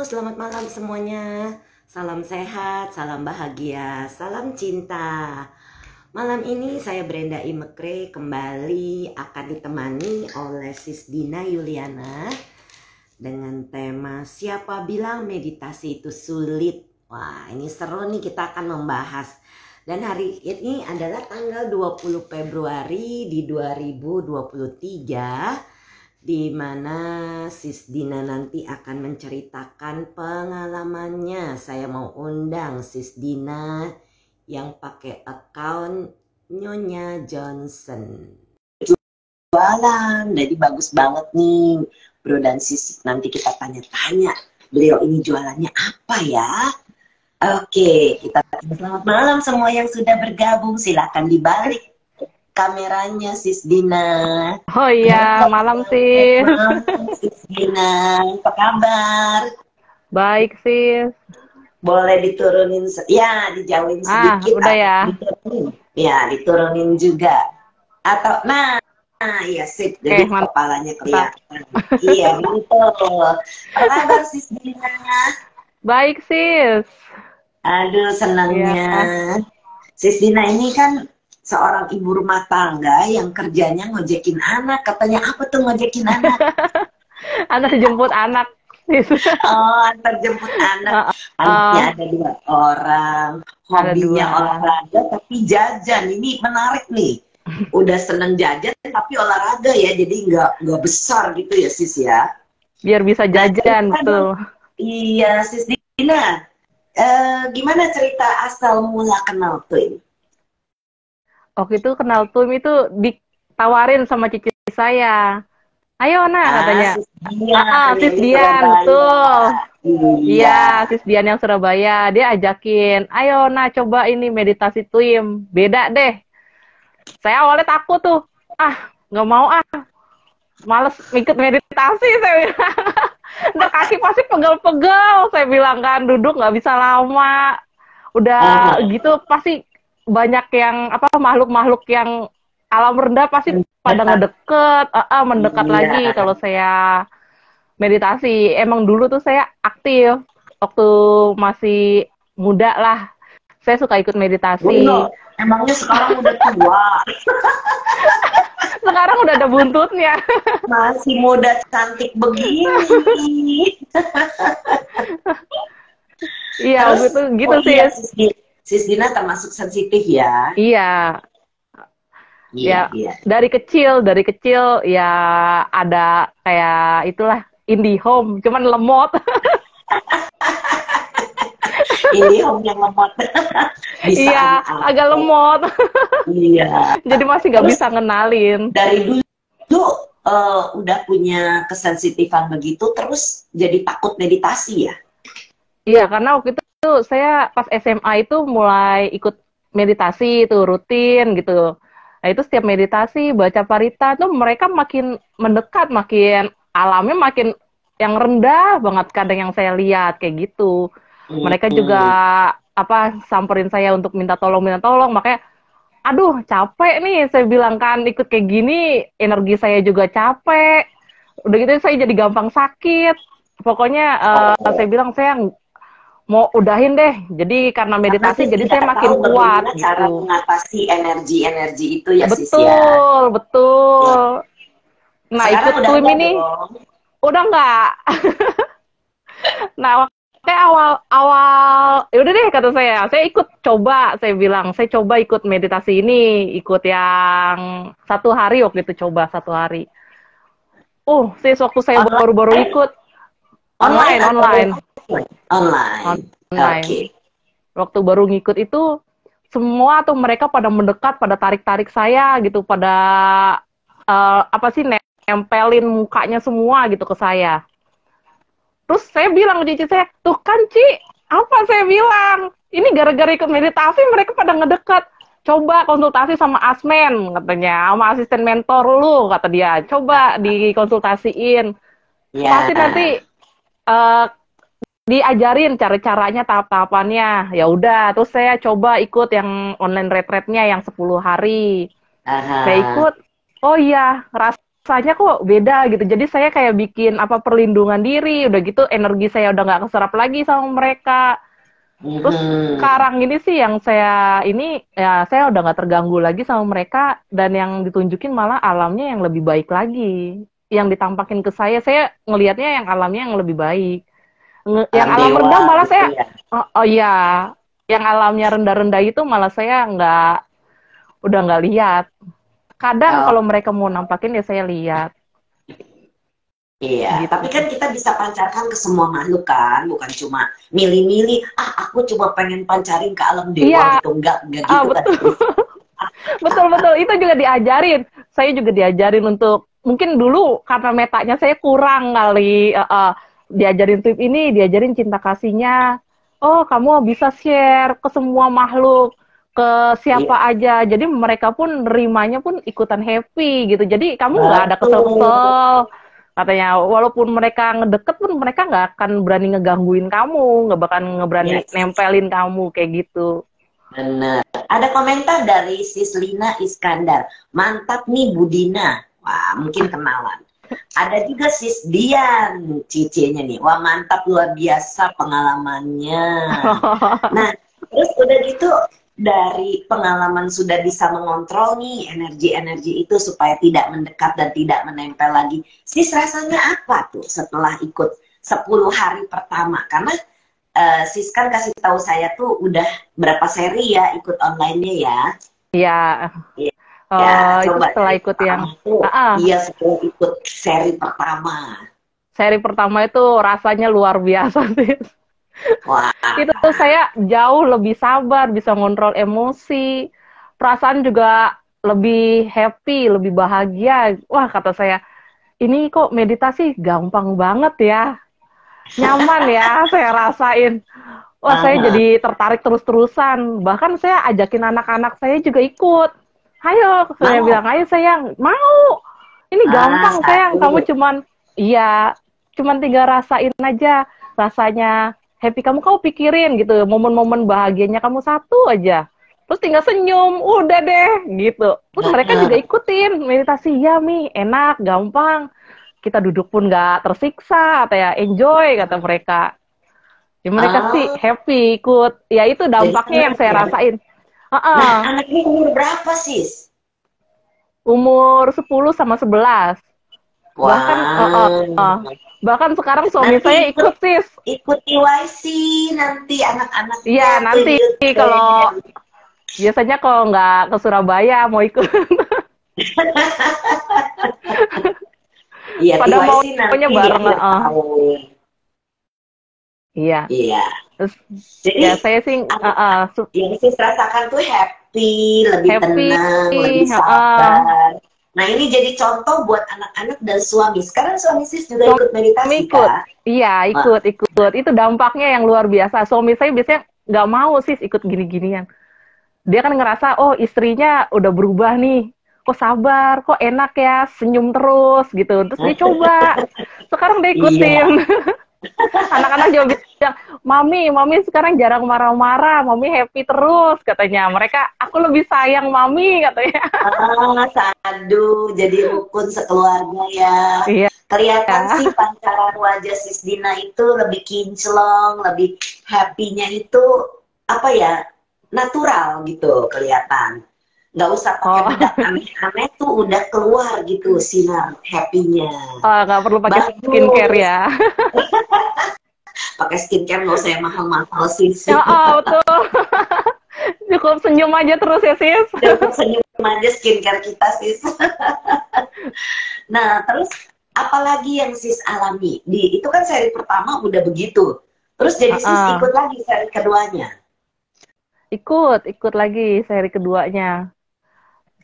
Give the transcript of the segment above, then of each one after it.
selamat malam semuanya. Salam sehat, salam bahagia, salam cinta. Malam ini saya Brenda Imekre kembali akan ditemani oleh Sis Dina Yuliana dengan tema Siapa Bilang Meditasi Itu Sulit. Wah, ini seru nih, kita akan membahas. Dan hari ini adalah tanggal 20 Februari di 2023, di mana Sis Dina nanti akan menceritakan pengalamannya. Saya mau undang Sis Dina yang pakai account Nyonya Johnson. Jualan, jadi bagus banget nih Bro dan Sis. Nanti kita tanya-tanya beliau ini jualannya apa ya. Oke, kita selamat malam semua yang sudah bergabung. Silakan dibalik kameranya Sis Dina. Oh iya, malam Sis. Malam Sis Dina, apa kabar? Baik Sis. Boleh diturunin, ya dijauhin sedikit. Udah ya. Diturunin. Ya, diturunin juga. Atau, iya sip, jadi kepalanya kelihatan. Iya, mantul. Apa kabar Sis Dina? Baik Sis. Aduh, senangnya. Sis Dina ini kan seorang ibu rumah tangga yang kerjanya ngojekin anak. Katanya apa tuh ngojekin anak? Antar jemput anak. Oh, antar jemput anak. Anaknya ada 2 orang. Hobinya olahraga tapi jajan. Ini menarik nih. Udah seneng jajan tapi olahraga ya. Jadi nggak besar gitu ya Sis ya. Biar bisa jajan, betul. Iya Sis Dina. Gimana cerita asal mula kenal Twin? Waktu itu kenal Twin itu ditawarin sama cici saya. Ayo nak, katanya. Sis Dian, betul. Iya, Sis Dian yang Surabaya. Dia ajakin, ayo nak coba ini meditasi Twin. Beda deh. Saya awalnya takut tuh. Nggak mau males ikut meditasi, saya bilang. Ntar kaki pasti pegel-pegel, saya bilang kan, duduk nggak bisa lama. Udah gitu pasti banyak yang makhluk-makhluk yang alam rendah pasti pada ngedeket, mendekat lagi kalau saya meditasi. Emang dulu tuh saya aktif waktu masih muda lah. Saya suka ikut meditasi. Emangnya sekarang udah tua? Sekarang udah ada buntutnya. Masih muda cantik begini. Iya, gitu sih. Iya, Sis Dina termasuk sensitif ya? Iya. Iya. Dari kecil ya ada kayak itulah IndiHome, cuman lemot. IndiHome yang lemot. Iya, agak lemot. Iya. Jadi masih nggak bisa ngenalin. Dari dulu udah punya kesensitifan begitu, terus jadi takut meditasi ya? Iya, karena waktu itu saya pas SMA itu mulai ikut meditasi itu rutin gitu. Nah itu setiap meditasi baca parita tuh mereka makin mendekat, makin alamnya makin yang rendah banget kadang yang saya lihat kayak gitu. Mereka juga samperin saya untuk minta tolong, makanya aduh capek nih saya bilang kan ikut kayak gini, energi saya juga capek. Udah gitu saya jadi gampang sakit. Pokoknya saya bilang saya mau udahin deh. Jadi karena meditasi jadi saya makin kuat gitu. Cara mengatasi energi-energi itu ya Sis ya. Betul. Nah, sekarang ikut Twin ini udah enggak. Nah, kayak awal ya udah deh kata saya ikut coba, saya bilang saya coba ikut meditasi ini, ikut yang 1 hari waktu itu, coba 1 hari. Sis waktu saya baru-baru ikut online. Okay. Waktu baru ngikut itu semua tuh mereka pada mendekat, pada tarik-tarik saya gitu, pada nempelin mukanya semua gitu ke saya. Terus saya bilang ke cici saya, tuh kan Ci, apa saya bilang? Ini gara-gara ikut meditasi mereka pada ngedekat. Coba konsultasi sama Asmen, katanya, sama asisten mentor lu, kata dia. Coba dikonsultasiin. Pasti nanti diajarin cara-caranya, tahap-tahapannya. Ya udah, terus saya coba ikut yang online retreat-nya yang 10 hari. Saya ikut, oh iya, rasanya kok beda gitu. Jadi saya kayak bikin apa perlindungan diri, udah gitu energi saya udah nggak keserap lagi sama mereka. Terus sekarang ini sih yang saya ini ya saya udah nggak terganggu lagi sama mereka dan yang ditunjukin malah alamnya yang lebih baik lagi. Yang ditampakin ke saya ngelihatnya yang alamnya yang lebih baik. Yang alam dewa rendah malah gitu saya ya. oh iya, yang alamnya rendah-rendah itu malah saya udah nggak lihat. Kadang Oh, kalau mereka mau nampakin ya saya lihat iya, gitu. tapi kan kita bisa pancarkan ke semua makhluk kan, bukan cuma milih-milih, aku cuma pengen pancarin ke alam dewa Iya, gitu, enggak gitu kan. betul. Betul-betul, itu juga diajarin. Saya juga diajarin untuk, mungkin dulu karena metanya saya kurang kali, diajarin tip ini, diajarin cinta kasihnya. Oh, kamu bisa share ke semua makhluk, ke siapa Iya, aja. Jadi mereka pun nerimanya pun ikutan happy gitu. Jadi kamu nggak ada betul. kesel-kesel. Katanya, walaupun mereka ngedeket pun mereka nggak akan berani ngegangguin kamu, nggak bakal ngeberani Yes, nempelin kamu kayak gitu. bener. Ada komentar dari Sis Lina Iskandar, mantap nih Budina. Wah, mungkin kenalan. Ada juga Sis Dian, cicenya nih. Wah, mantap luar biasa pengalamannya. Nah, terus udah gitu dari pengalaman sudah bisa mengontrol nih energi-energi itu supaya tidak mendekat dan tidak menempel lagi. Sis rasanya apa tuh setelah ikut 10 hari pertama? Karena Sis kan kasih tahu saya tuh udah berapa seri ya ikut online-nya ya. Iya, Iya, ya, itu coba setelah dari ikut yang pertama tuh, ah, iya setelah ikut seri pertama. seri pertama itu rasanya luar biasa sih. Wah, Itu saya jauh lebih sabar, bisa ngontrol emosi, perasaan juga lebih happy, lebih bahagia. Wah, kata saya, ini kok meditasi gampang banget ya, nyaman ya, saya rasain. Wah, saya uh, jadi tertarik terus-terusan. Bahkan saya ajakin anak-anak saya juga ikut. Ayo, saya mau, bilang, ayo sayang, mau. Ini gampang sayang, kamu satu. cuman, iya, cuman tinggal rasain aja rasanya happy kamu pikirin gitu, momen-momen bahagianya kamu satu aja. Terus tinggal senyum, udah deh, gitu. Terus mereka juga ikutin meditasi, ya Mi, enak, gampang. Kita duduk pun nggak tersiksa, kata ya, enjoy, kata mereka. Ya, mereka sih Ah, happy ikut. Ya itu jadi dampaknya yang senang saya ya. rasain. Nah, Uh-uh. anaknya umur berapa, Sis? Umur 10 sama 11. Bahkan Wah, bahkan sekarang suami nanti saya ikut sis. ikut YC nanti Iya, anak-anaknya ke nanti kalau Ukraine. biasanya kalau nggak ke Surabaya mau ikut. Iya, Pada TYC maunya nanti di bareng. akhir tahun. Iya. Iya. Terus Jadi ya saya sih yang Sis rasakan tuh happy, lebih happy. tenang, lebih sabar. Nah, ini jadi contoh buat anak-anak dan suami. Sekarang suami Sis juga ikut Suami meditasi, ikut. Kak? Iya, Wah, ikut. Itu dampaknya yang luar biasa. Suami saya biasanya nggak mau sis ikut gini-ginian. Dia kan ngerasa, oh istrinya udah berubah nih. Kok sabar, kok enak ya, senyum terus gitu. Terus dia coba. Sekarang dia iya. ikutin. Anak-anak juga bilang, Mami sekarang jarang marah-marah, Mami happy terus katanya. Mereka, aku lebih sayang Mami katanya. Sadu, jadi rukun sekeluarga ya. Iya. Kelihatan sih pancaran wajah Sis Dina itu lebih kinclong, lebih happy-nya itu apa ya, natural gitu kelihatan. Nggak usah pakai bedak aneh-aneh tuh udah keluar gitu sinar happy-nya. Nggak perlu pakai skincare Bagus. ya. Pakai skincare nggak usah yang mahal-mahal sis. Ya, betul. Cukup senyum aja terus ya, sis. Cukup senyum aja skincare kita sis. Nah, terus apalagi yang sis alami? Itu kan seri pertama udah begitu. Terus jadi sis ikut lagi seri keduanya. Ikut lagi seri keduanya.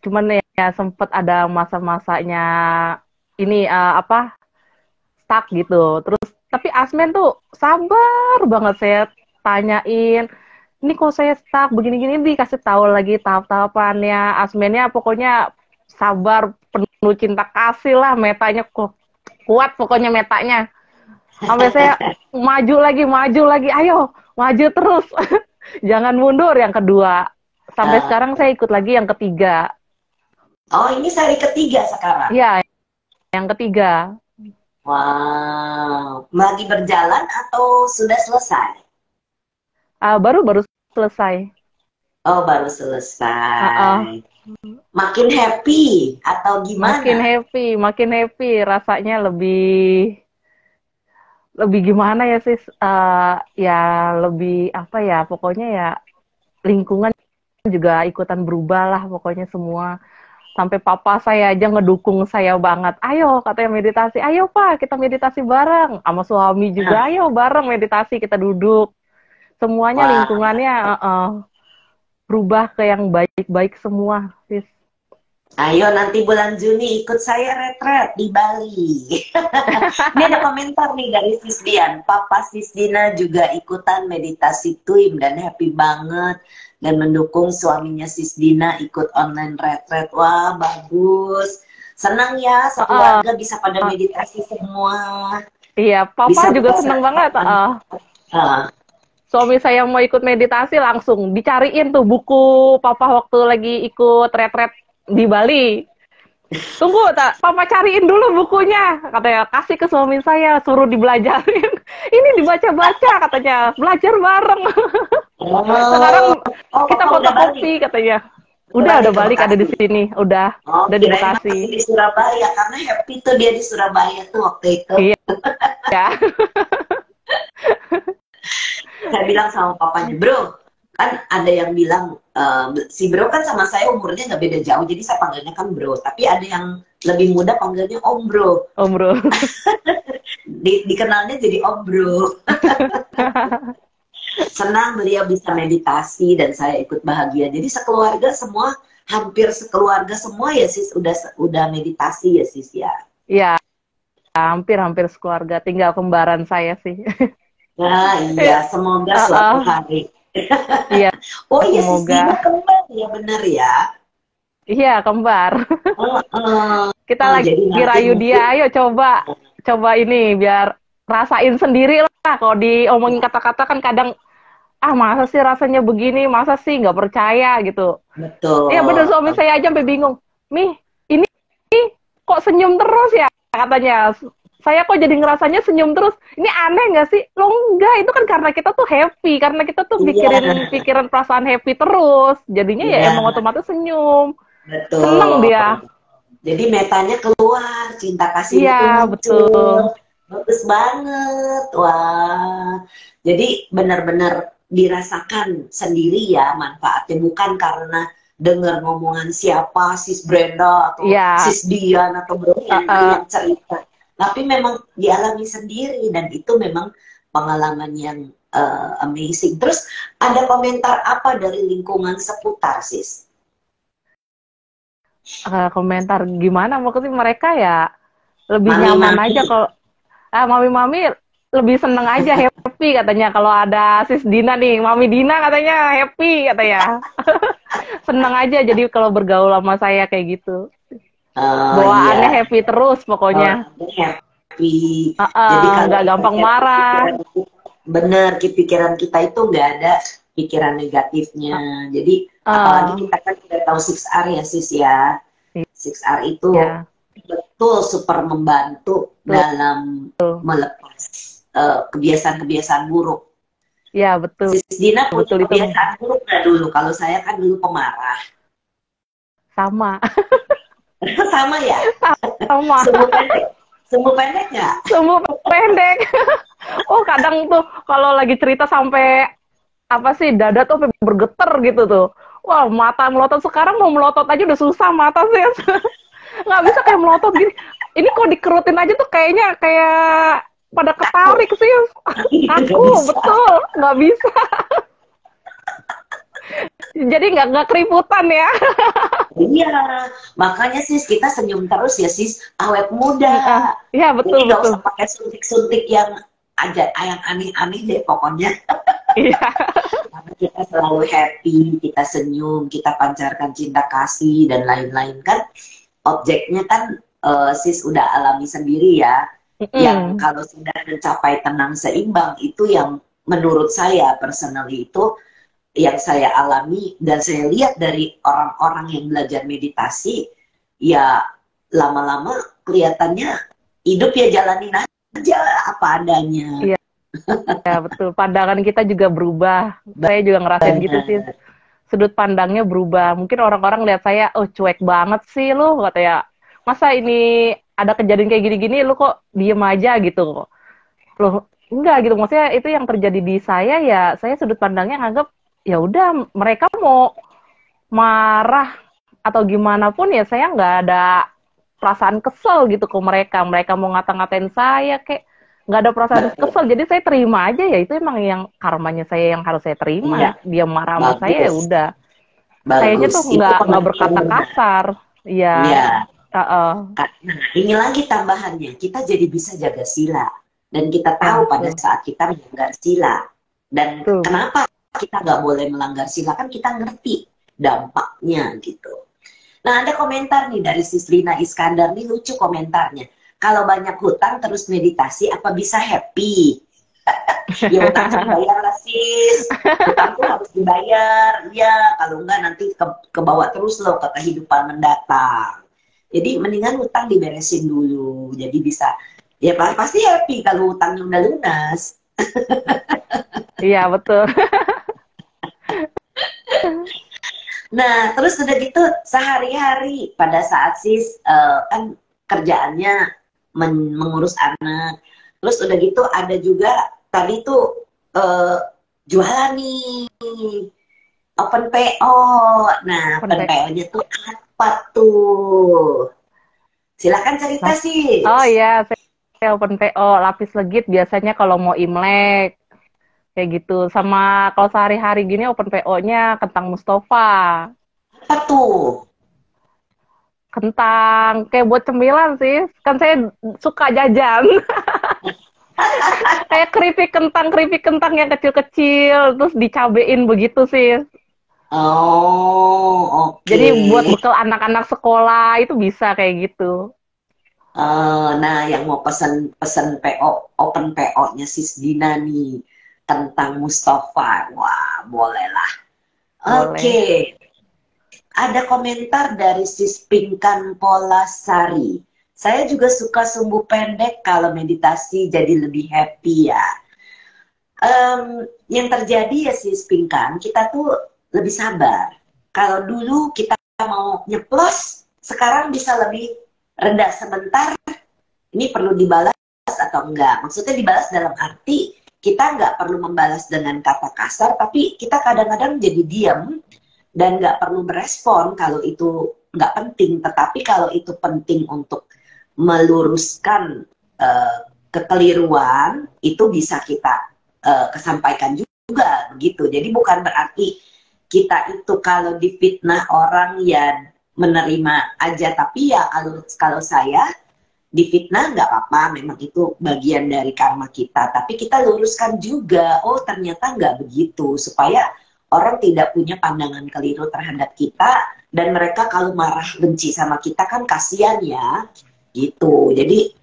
Cuman ya sempet ada masa-masanya ini stuck gitu. Terus tapi Asmen tuh sabar banget, saya tanyain, ini kok saya stuck begini-gini, dikasih tahu lagi tahap-tahapannya. Asmennya pokoknya sabar, penuh cinta kasih lah, metanya kok kuat pokoknya metanya. Sampai saya maju lagi, ayo maju terus. Jangan mundur yang kedua. Sampai sekarang saya ikut lagi yang ketiga. Oh, ini seri ketiga sekarang. Iya, yang ketiga. Wow, lagi berjalan atau sudah selesai? Baru selesai. Oh, baru Uh, selesai. Makin happy atau gimana? makin happy, rasanya lebih gimana ya sis? Ya lebih apa ya? Pokoknya ya lingkungan juga ikutan berubah lah, pokoknya semua. Sampai papa saya aja ngedukung saya banget. Ayo, katanya meditasi. Ayo Pak, kita meditasi bareng. Sama suami juga, Nah, ayo bareng meditasi, kita duduk. Semuanya wah, lingkungannya berubah ke yang baik-baik semua, sis. ayo nanti bulan Juni ikut saya retret di Bali. Ini ada komentar nih dari Sis Dian. Papa Sis Dina juga ikutan meditasi Tuim dan happy banget. Dan mendukung suaminya Sis Dina ikut online retret. Wah, bagus. Senang ya, sekeluarga bisa pada meditasi semua. Iya, papa Bisa juga buka seneng banget. Suami saya mau ikut meditasi langsung dicariin tuh buku papa waktu lagi ikut retret di Bali. Tunggu, papa cariin dulu bukunya. Katanya, kasih ke suami saya, suruh dibelajarin. Ini dibaca-baca katanya, belajar bareng. Oh, Sekarang oh, kita papa udah balik. fotokopi katanya. Udah balik Udah ke balik, ada di Bekasi. sini. Udah Oh, di kirain masih Bekasi. di Surabaya karena happy tuh dia di Surabaya tuh waktu itu. Iya. Saya bilang sama papanya, bro, kan ada yang bilang si bro kan sama saya umurnya nggak beda jauh, jadi saya panggilnya kan bro. Tapi ada yang lebih muda panggilnya om bro. Om bro. Dikenalnya jadi om bro. Senang beliau bisa meditasi dan saya ikut bahagia. Jadi sekeluarga semua, hampir sekeluarga semua ya sis udah meditasi ya sis ya. Iya, hampir sekeluarga. Tinggal kembaran saya sih. Nah iya, semoga suatu hari. Iya, Oh iya, sis semoga. Dina kembar ya, bener ya. Iya, kembar. Kita lagi Jadi nanti rayu mungkin dia, ayo coba ini biar rasain sendiri lah. Kalau diomongin kata-kata kan kadang, masa sih rasanya begini, masa sih nggak percaya gitu. Iya bener, betul. suami saya aja sampai bingung. Mi, ini kok senyum terus ya katanya. Saya kok jadi ngerasanya senyum terus. Ini aneh nggak sih? Lo enggak, itu kan karena kita tuh happy, karena kita tuh Iya, pikiran perasaan happy terus. Jadinya ya iya, emang otomatis senyum. Seneng betul. dia. Jadi metanya keluar, cinta kasihnya tuh Iya, muncul. betul. Bagus banget. Wah. Jadi benar-benar dirasakan sendiri ya manfaatnya, bukan karena dengar ngomongan siapa, sis Brenda atau Iya. sis Dian atau Bro yang cerita. Tapi memang dialami sendiri dan itu memang pengalaman yang amazing. Terus ada komentar apa dari lingkungan seputar sis? Komentar gimana? Maksudnya mereka ya lebih nyaman Mami-mami. aja kalau mami-mami lebih seneng aja, happy katanya kalau ada sis Dina nih, Mami Dina katanya happy katanya. Seneng aja jadi kalau bergaul sama saya kayak gitu. Bawaannya Iya, happy terus pokoknya. happy. Jadi kalau Nggak gampang ibaratnya marah. bener, pikiran kita itu nggak ada pikiran negatifnya. Jadi apalagi kita kan udah tahu 6R ya sis ya. 6R itu Ya, betul super membantu dalam melepas kebiasaan-kebiasaan buruk. ya betul. Sis Dina punya Betul itu kebiasaan buruk nggak dulu? Kalau saya kan dulu pemarah. sama. Sama ya? Sama. Sumbu pendek nggak? Sumbu pendek. Oh, kadang tuh kalau lagi cerita sampai apa sih dada tuh sampai bergetar gitu tuh. Wah, mata melotot, sekarang mau melotot aja udah susah mata sih. Nggak bisa kayak melotot gini. Ini kok dikerutin aja tuh kayaknya kayak pada ketarik sih. Aku betul nggak bisa. Jadi nggak keriputan ya. Iya, makanya sis kita senyum terus ya sis, awet muda. Iya betul Jadi nggak betul. usah pakai suntik-suntik yang aneh-aneh deh pokoknya. Iya. Karena kita selalu happy, kita senyum, kita pancarkan cinta kasih dan lain-lain kan. Objeknya kan sis udah alami sendiri ya. Yang kalau sudah mencapai tenang seimbang itu yang menurut saya personally itu yang saya alami dan saya lihat dari orang-orang yang belajar meditasi, ya lama-lama kelihatannya hidup ya jalanin aja apa adanya. Iya, ya betul. Pandangan kita juga berubah. Saya juga ngerasain gitu sih. Sudut pandangnya berubah. Mungkin orang-orang lihat saya, oh cuek banget sih lu, katanya. Masa ini ada kejadian kayak gini-gini, lu kok diem aja gitu. Loh, enggak gitu. Maksudnya itu yang terjadi di saya ya, saya sudut pandangnya nganggap, ya udah mereka mau marah atau gimana pun ya saya nggak ada perasaan kesel gitu ke mereka. Mereka mau ngata-ngatain saya kayak nggak ada perasaan kesel. Jadi saya terima aja ya, itu emang yang karmanya saya yang harus saya terima. Iya. Dia marah sama saya ya udah. Kayaknya tuh Itu nggak berkata kasar. Iya. Iya. Nah, ini lagi tambahannya, kita jadi bisa jaga sila. Dan kita tahu pada saat kita melanggar sila. Dan kenapa kita nggak boleh melanggar sila, kan kita ngerti dampaknya gitu. Nah, ada komentar nih dari Sis Lina Iskandar, nih lucu komentarnya. Kalau banyak hutang terus meditasi, apa bisa happy? Ya hutang dibayar lah sis, hutang tuh harus dibayar. Ya, kalau enggak nanti kebawa terus loh ke kehidupan mendatang. Jadi mendingan hutang diberesin dulu. Jadi bisa, ya pasti happy kalau hutangnya udah lunas. Iya, betul. Nah, terus udah gitu sehari-hari pada saat sis kan kerjaannya mengurus anak. Terus udah gitu ada juga tadi tuh jualan nih, open PO. Nah, open PO-nya tuh apa tuh? Silakan cerita sis. Oh iya, saya open PO lapis legit biasanya kalau mau Imlek. Kayak gitu. Sama kalau sehari-hari gini open PO-nya kentang Mustafa. Apa tuh? Kentang. Kayak buat cemilan sih. Kan saya suka jajan. Kayak keripik kentang yang kecil-kecil. Terus dicabein begitu sih. Oh, oke. Jadi buat bekal anak-anak sekolah itu bisa kayak gitu. Nah, yang mau pesen PO, open PO-nya Sis Dina nih. Tentang Mustafa, wah bolehlah. Oke. Ada komentar dari Sis Pinkan Polasari. Saya juga suka sumbu pendek kalau meditasi jadi lebih happy ya. Yang terjadi ya Sis Pinkan, kita tuh lebih sabar. Kalau dulu kita mau nyeplos, sekarang bisa lebih reda sebentar. Ini perlu dibalas atau enggak? Maksudnya dibalas dalam arti kita nggak perlu membalas dengan kata kasar, tapi kita kadang-kadang jadi diam dan nggak perlu berespon kalau itu nggak penting. Tetapi kalau itu penting untuk meluruskan kekeliruan, itu bisa kita kesampaikan juga begitu. Jadi bukan berarti kita itu kalau difitnah orang ya menerima aja, tapi ya kalau saya difitnah nggak apa-apa, memang itu bagian dari karma kita. Tapi kita luruskan juga, oh ternyata nggak begitu, supaya orang tidak punya pandangan keliru terhadap kita. Dan mereka kalau marah benci sama kita kan kasihan ya, gitu. Jadi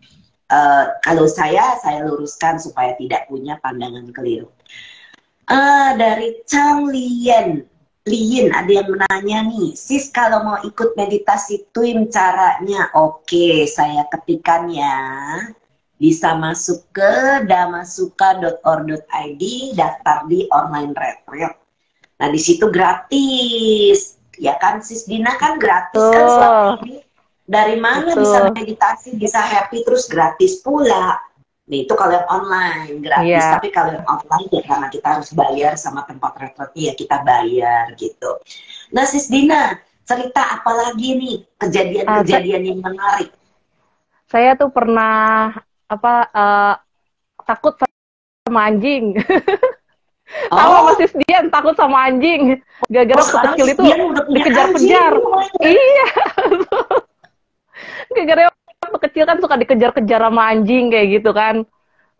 kalau saya luruskan supaya tidak punya pandangan keliru. Dari Chang Lien, ada yang menanya nih, sis kalau mau ikut meditasi twin caranya, oke, saya ketikkan ya. Bisa masuk ke damasuka.or.id, daftar di online retreat. Nah di situ gratis, ya kan Sis Dina kan gratis kan selama ini. Dari mana bisa meditasi, bisa happy terus gratis pula. Nih itu kalau yang online gratis, tapi kalau yang offline ya karena kita harus bayar sama tempat retreatnya ya kita bayar gitu. Nah Sis Dina, cerita apa lagi nih kejadian-kejadian yang menarik? Saya tuh pernah takut sama anjing. Sama Sis Dian takut sama anjing. Gara-gara kecil itu dikejar-kejar. Iya. Gara-gara waktu kecil kan suka dikejar-kejar sama anjing kayak gitu kan.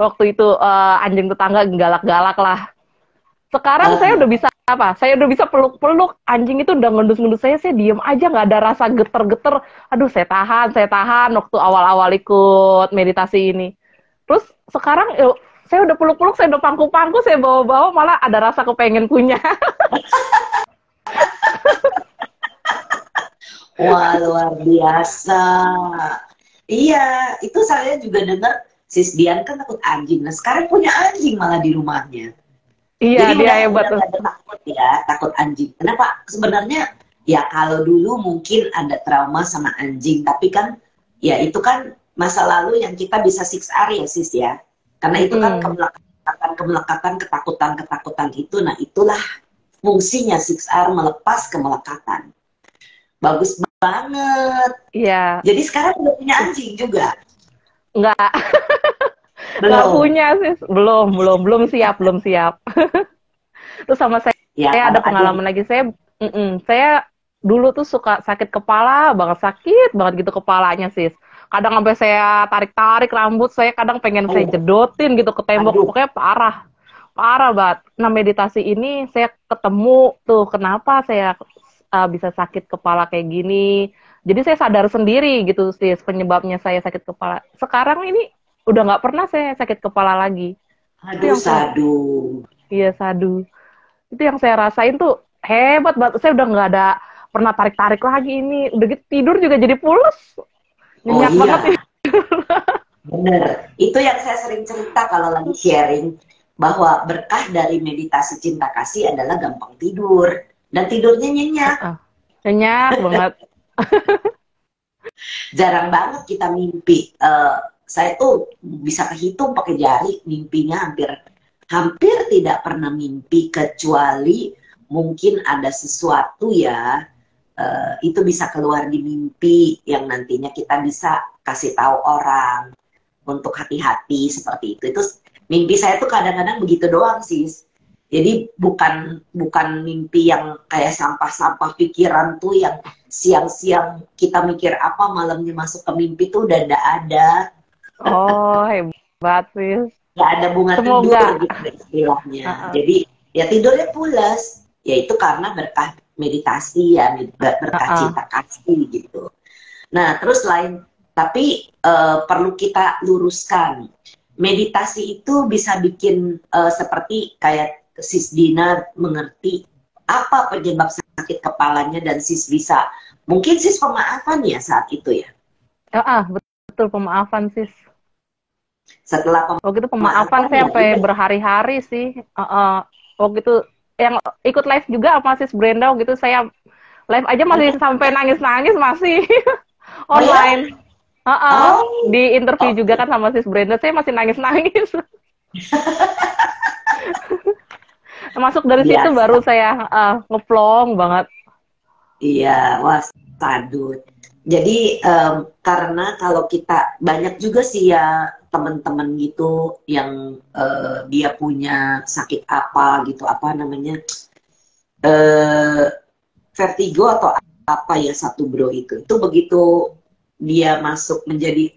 Waktu itu anjing tetangga galak-galak lah. Sekarang saya udah bisa saya udah bisa peluk-peluk. Anjing itu udah ngendus-ngendus saya diem aja, nggak ada rasa geter-geter. Aduh, saya tahan waktu awal-awal ikut meditasi ini. Terus sekarang saya udah peluk-peluk, saya udah pangku-pangku, saya bawa-bawa, malah ada rasa kepengen punya. Wah, luar biasa. Iya, itu saya juga dengar Sis Dian kan takut anjing. Nah, sekarang punya anjing malah di rumahnya. Iya, Jadi dia udah hebat tuh. nggak ada takut ya, takut anjing. Kenapa? Sebenarnya ya kalau dulu mungkin ada trauma sama anjing, tapi kan ya itu kan masa lalu yang kita bisa 6R ya Sis ya. Karena itu kan kemelekatan, ketakutan itu. Nah itulah fungsinya 6R, melepas kemelekatan. Bagus banget. Iya. Jadi sekarang udah punya anjing juga? Nggak Belum. punya sih. Belum siap. Terus sama Ya, saya ada pengalaman lagi. Saya dulu tuh suka sakit kepala banget, sakit banget gitu kepalanya sis. Kadang sampai saya tarik-tarik rambut, saya kadang pengen saya jedotin gitu ke tembok. Pokoknya parah banget. Nah meditasi ini saya ketemu tuh kenapa saya bisa sakit kepala kayak gini. Jadi saya sadar sendiri gitu sis penyebabnya saya sakit kepala. Sekarang ini udah nggak pernah saya sakit kepala lagi. Aduh, sadu. Iya sadu. Itu yang saya rasain tuh hebat banget. Saya udah nggak ada pernah tarik-tarik lagi ini. Udah gitu tidur juga jadi pules. Nyenyak banget nih. Bener. Itu yang saya sering cerita kalau lagi sharing. Bahwa berkah dari meditasi cinta kasih adalah gampang tidur. Dan tidurnya nyenyak. Nyenyak banget. Jarang banget kita mimpi. Saya tuh bisa kehitung pakai jari mimpinya hampir tidak pernah mimpi kecuali mungkin ada sesuatu ya itu bisa keluar di mimpi yang nantinya kita bisa kasih tahu orang untuk hati-hati seperti itu. Itu mimpi saya tuh kadang-kadang begitu doang sis. Jadi bukan mimpi yang kayak sampah-sampah pikiran tuh yang siang-siang kita mikir apa malamnya masuk ke mimpi tuh udah ada. Oh hebat sis. Gak ada bunga tidur gitu istilahnya. Jadi ya tidurnya pulas. Ya itu karena berkah meditasi ya, berkah cinta kasih gitu. Nah terus tapi perlu kita luruskan. Meditasi itu bisa bikin seperti kayak Sis Dina mengerti apa penyebab sakit kepalanya dan Sis bisa. Mungkin Sis pemaafan ya saat itu ya? Betul pemaafan Sis. Setelah waktu itu pemaafan saya sampai berhari-hari sih. Waktu itu yang ikut live juga sama Sis Brenda gitu saya live aja masih sampai nangis-nangis masih online. Di interview juga kan sama Sis Brenda saya masih nangis-nangis. Masuk dari situ baru saya ngeplong banget. Iya, wah sadut. Jadi karena kalau kita banyak juga sih ya teman-teman gitu yang dia punya sakit apa gitu, apa namanya vertigo atau apa ya satu bro itu begitu dia masuk menjadi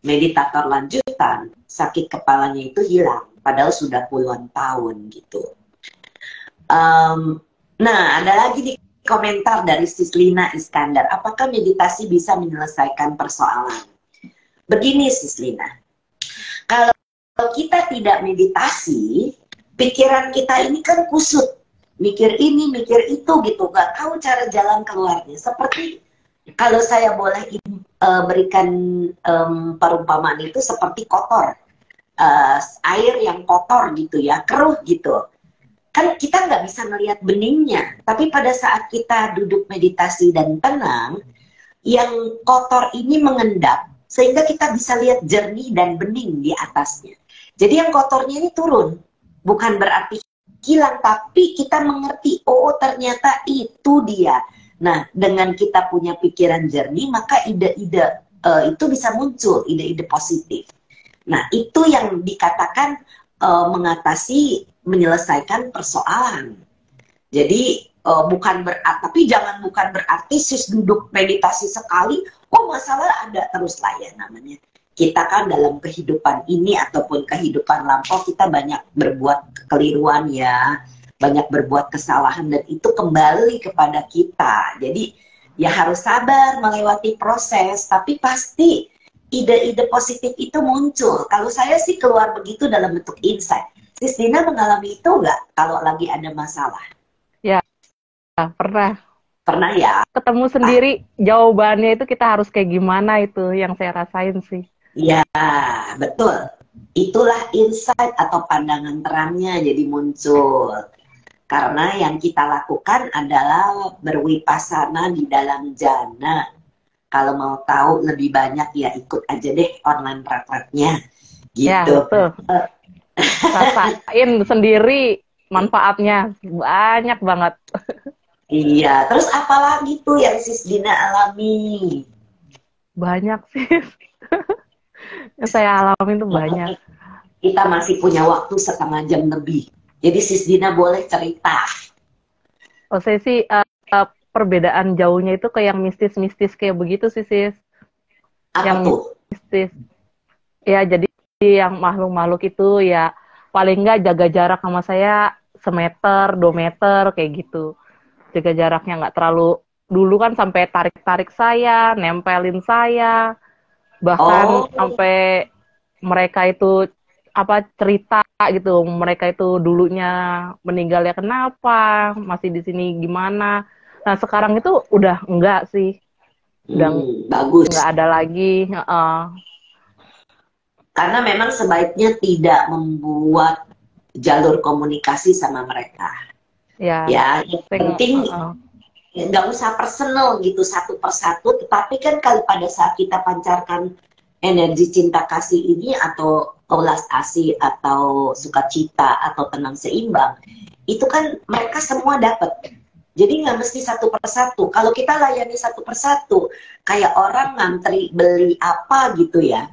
meditator lanjutan, sakit kepalanya itu hilang. Padahal sudah puluhan tahun gitu. Nah, ada lagi nih komentar dari Sis Lina Iskandar. Apakah meditasi bisa menyelesaikan persoalan? Begini Sis Lina, kalau kita tidak meditasi, pikiran kita ini kan kusut. Mikir ini, mikir itu gitu. Gak tahu cara jalan keluarnya. Seperti kalau saya boleh berikan perumpamaan itu seperti kotor. Air yang kotor gitu ya, keruh gitu. Kan kita nggak bisa melihat beningnya, tapi pada saat kita duduk meditasi dan tenang, yang kotor ini mengendap, sehingga kita bisa lihat jernih dan bening di atasnya. Jadi yang kotornya ini turun, bukan berarti hilang, tapi kita mengerti, oh ternyata itu dia. Nah, dengan kita punya pikiran jernih, maka ide-ide itu bisa muncul, ide-ide positif. Nah, itu yang dikatakan mengatasi, menyelesaikan persoalan. Jadi bukan berarti sis duduk meditasi sekali, masalah ada terus lah ya namanya. Kita kan dalam kehidupan ini ataupun kehidupan lampau kita banyak berbuat kekeliruan ya, banyak berbuat kesalahan dan itu kembali kepada kita. Jadi ya harus sabar melewati proses, tapi pasti ide-ide positif itu muncul. Kalau saya sih keluar begitu dalam bentuk insight. Sis Dina mengalami itu nggak kalau lagi ada masalah? Ya, pernah. Pernah ya? Ketemu sendiri jawabannya itu kita harus kayak gimana, itu yang saya rasain sih. Ya, betul. Itulah insight atau pandangan terangnya jadi muncul. Karena yang kita lakukan adalah berwipasana di dalam jana. Kalau mau tahu lebih banyak ya ikut aja deh online retretnya. Gitu. Ya, betul. Rasain sendiri manfaatnya banyak banget. Iya, terus apa lagi tuh yang Sis Dina alami? Banyak sih. Yang saya alami tuh banyak. Kita masih punya waktu setengah jam lebih. Jadi Sis Dina boleh cerita. Oh, saya sih perbedaan jauhnya itu kayak yang mistis-mistis kayak begitu sih, Sis. Apa yang tuh? Mistis. Ya, jadi yang makhluk-makhluk itu ya paling nggak jaga jarak sama saya semeter, 2 meter kayak gitu. Jaga jaraknya nggak terlalu, dulu kan sampai tarik-tarik saya, nempelin saya, bahkan sampai mereka itu apa cerita gitu, mereka itu dulunya meninggalnya kenapa, masih di sini gimana. Nah sekarang itu udah enggak sih, udah bagus. nggak ada lagi. Karena memang sebaiknya tidak membuat jalur komunikasi sama mereka. Ya, yang penting nggak usah personal gitu satu persatu, tetapi kan kalau pada saat kita pancarkan energi cinta kasih ini atau ulas asih atau sukacita atau tenang seimbang, itu kan mereka semua dapat. Jadi nggak mesti satu persatu. Kalau kita layani satu persatu, kayak orang ngantri beli apa gitu ya.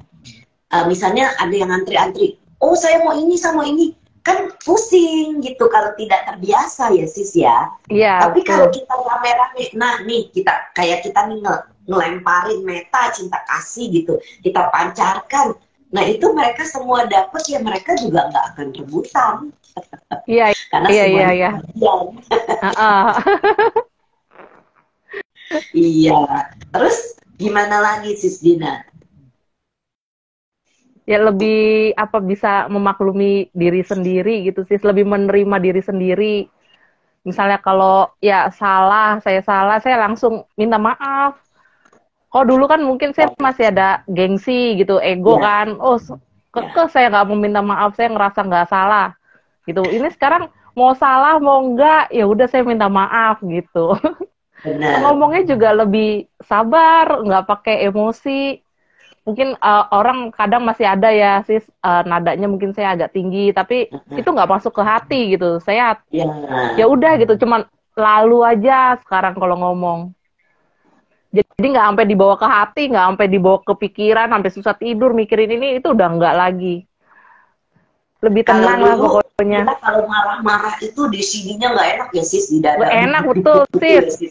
Misalnya ada yang antri-antri, oh saya mau ini sama ini, kan pusing gitu kalau tidak terbiasa ya Sis ya. Iya. Tapi kalau kita rame-rame, nah nih kita nih ngelemparin meta cinta kasih gitu, kita pancarkan, nah itu mereka semua dapat ya, mereka juga nggak akan rebutan. Iya. Karena iya. Iya. Terus gimana lagi Sis Dina? Ya lebih apa, bisa memaklumi diri sendiri gitu sih, lebih menerima diri sendiri. Misalnya kalau ya saya salah, saya langsung minta maaf. Kalau dulu kan mungkin saya masih ada gengsi gitu, ego kan. Oh, kekeh saya nggak mau minta maaf, saya ngerasa nggak salah gitu. Ini sekarang mau salah mau enggak, ya udah saya minta maaf gitu. Ngomongnya juga lebih sabar, nggak pakai emosi. Mungkin orang kadang masih ada ya Sis, nadanya mungkin saya agak tinggi, tapi itu nggak masuk ke hati gitu. Saya ya udah gitu, cuman lalu aja sekarang kalau ngomong. Jadi nggak sampai dibawa ke hati, nggak sampai dibawa ke pikiran, sampai susah tidur mikirin ini, itu udah nggak lagi. Lebih tenang lah pokoknya. Kita kalau marah-marah itu di sininya nggak enak ya Sis, di dada. Enak betul Sis.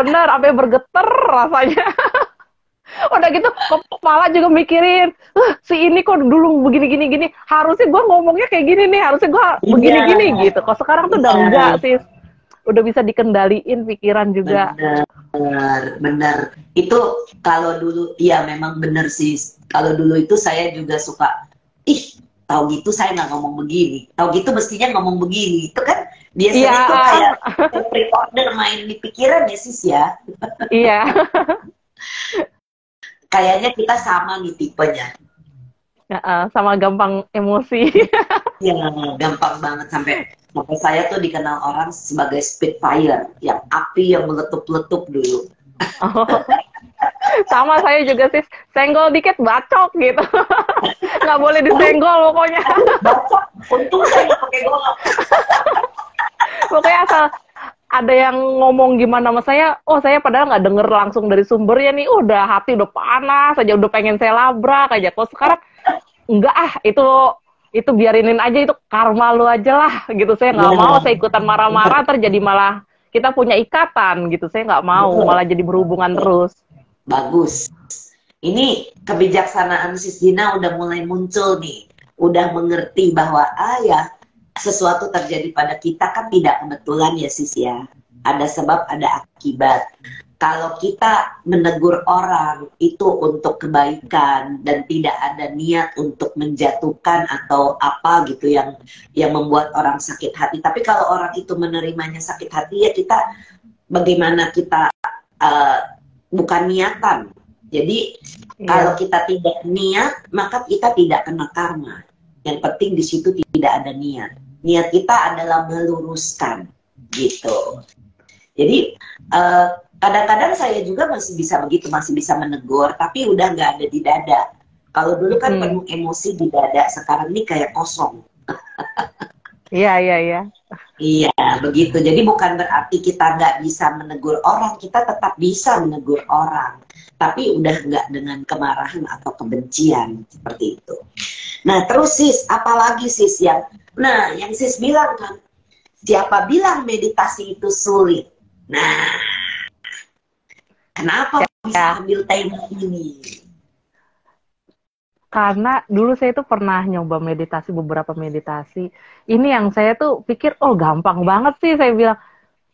Bener, sampai bergetar rasanya. Udah gitu kepala juga mikirin, si ini kok dulu begini, harusnya gue ngomongnya kayak gini nih, harusnya gue begini gitu. Kalau sekarang tuh udah enggak sih, udah bisa dikendaliin pikiran juga. Bener. Itu kalau dulu, ya memang bener sih. Kalau dulu itu saya juga suka, tahu gitu saya nggak ngomong begini, tahu gitu mestinya ngomong begini. Itu kan biasanya tuh kayak pre-order main di pikiran ya Sis ya. Iya. Kayaknya kita sama nih tipenya. Sama gampang emosi. Iya, gampang banget sampai saya tuh dikenal orang sebagai Spitfire, yang api yang meletup-letup dulu. Sama saya juga Sis, senggol dikit bacok gitu. Nggak boleh disenggol pokoknya. Bacok, untung saya nggak pakai golok. Pokoknya asal ada yang ngomong gimana sama saya, saya padahal nggak denger langsung dari sumbernya nih, udah hati udah panas aja, udah pengen saya labrak aja. Kalau sekarang enggak, itu biarinin aja, itu karma lu aja lah gitu. Saya nggak mau saya ikutan marah-marah, terjadi malah kita punya ikatan gitu. Saya nggak mau malah jadi berhubungan terus. Bagus. Ini kebijaksanaan Sis Dina udah mulai muncul nih, udah mengerti bahwa ya sesuatu terjadi pada kita kan tidak kebetulan ya Sis ya. Ada sebab, ada akibat. Kalau kita menegur orang itu untuk kebaikan dan tidak ada niat untuk menjatuhkan atau apa gitu yang membuat orang sakit hati. Tapi kalau orang itu menerimanya sakit hati, ya kita bagaimana kita bukan niatan. Jadi kalau kita tidak niat, maka kita tidak kena karma. Yang penting di situ tidak ada niat. Niat kita adalah meluruskan, gitu. Jadi kadang-kadang saya juga masih bisa begitu, masih bisa menegur, tapi udah nggak ada di dada. Kalau dulu kan penuh emosi di dada, sekarang ini kayak kosong. Iya. Iya, begitu. Jadi bukan berarti kita nggak bisa menegur orang, kita tetap bisa menegur orang. Tapi udah nggak dengan kemarahan atau kebencian, seperti itu. Nah, terus sis, apalagi sis yang sis bilang kan, siapa bilang meditasi itu sulit? Nah, kenapa bisa ambil tema ini? Karena dulu saya tuh pernah nyoba meditasi, beberapa meditasi. Ini yang saya tuh pikir, oh gampang banget sih, saya bilang.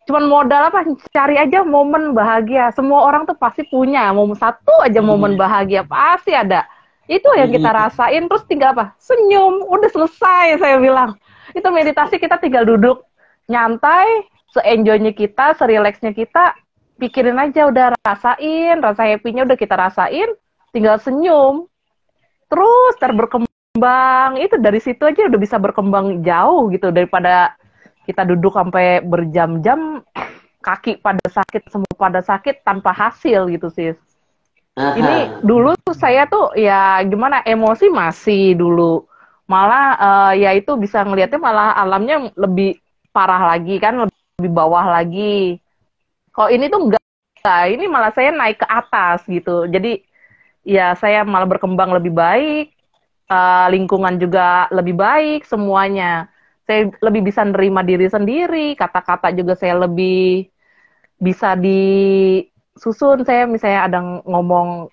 Cuman modal apa, cari aja momen bahagia. Semua orang tuh pasti punya, momen satu aja momen bahagia, pasti ada. Itu yang kita rasain, terus tinggal apa? Senyum, udah selesai, saya bilang. Itu meditasi, kita tinggal duduk, nyantai, se-enjoy-nya kita, se-relax-nya kita, pikirin aja, udah rasain, rasa happy-nya udah kita rasain, tinggal senyum. Terus berkembang, itu dari situ aja udah bisa berkembang jauh gitu, daripada kita duduk sampai berjam-jam, kaki pada sakit, semua pada sakit tanpa hasil gitu sis. Ini dulu saya tuh ya gimana, emosi masih dulu, malah ya itu bisa ngelihatnya malah alamnya lebih parah lagi kan, lebih bawah lagi. Kalau ini tuh enggak, ini malah saya naik ke atas gitu, jadi ya saya malah berkembang lebih baik, lingkungan juga lebih baik, semuanya. Saya lebih bisa nerima diri sendiri, kata-kata juga saya lebih bisa disusun. Saya misalnya ada ngomong,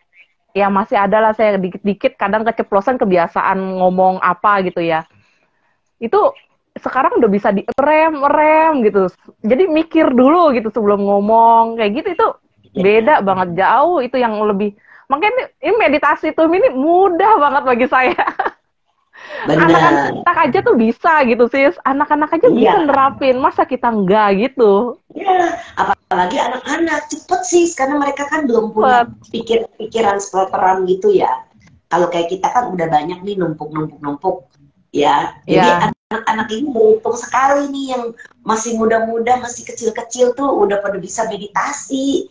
ya masih ada lah saya dikit-dikit, kadang keceplosan kebiasaan ngomong apa gitu ya. Itu sekarang udah bisa direm gitu. Jadi mikir dulu gitu sebelum ngomong, kayak gitu itu beda banget, jauh itu yang lebih. Makanya ini meditasi tuh ini mudah banget bagi saya. Anak-anak aja tuh bisa gitu sis. Anak-anak aja bisa nerapin. Masa kita enggak gitu? Ya, apalagi anak-anak cepet sis, karena mereka kan belum punya pikiran sepeteran gitu ya. Kalau kayak kita kan udah banyak nih numpuk ya. Jadi anak-anak ini beruntung sekali nih yang masih muda-muda, masih kecil-kecil tuh udah pada bisa meditasi.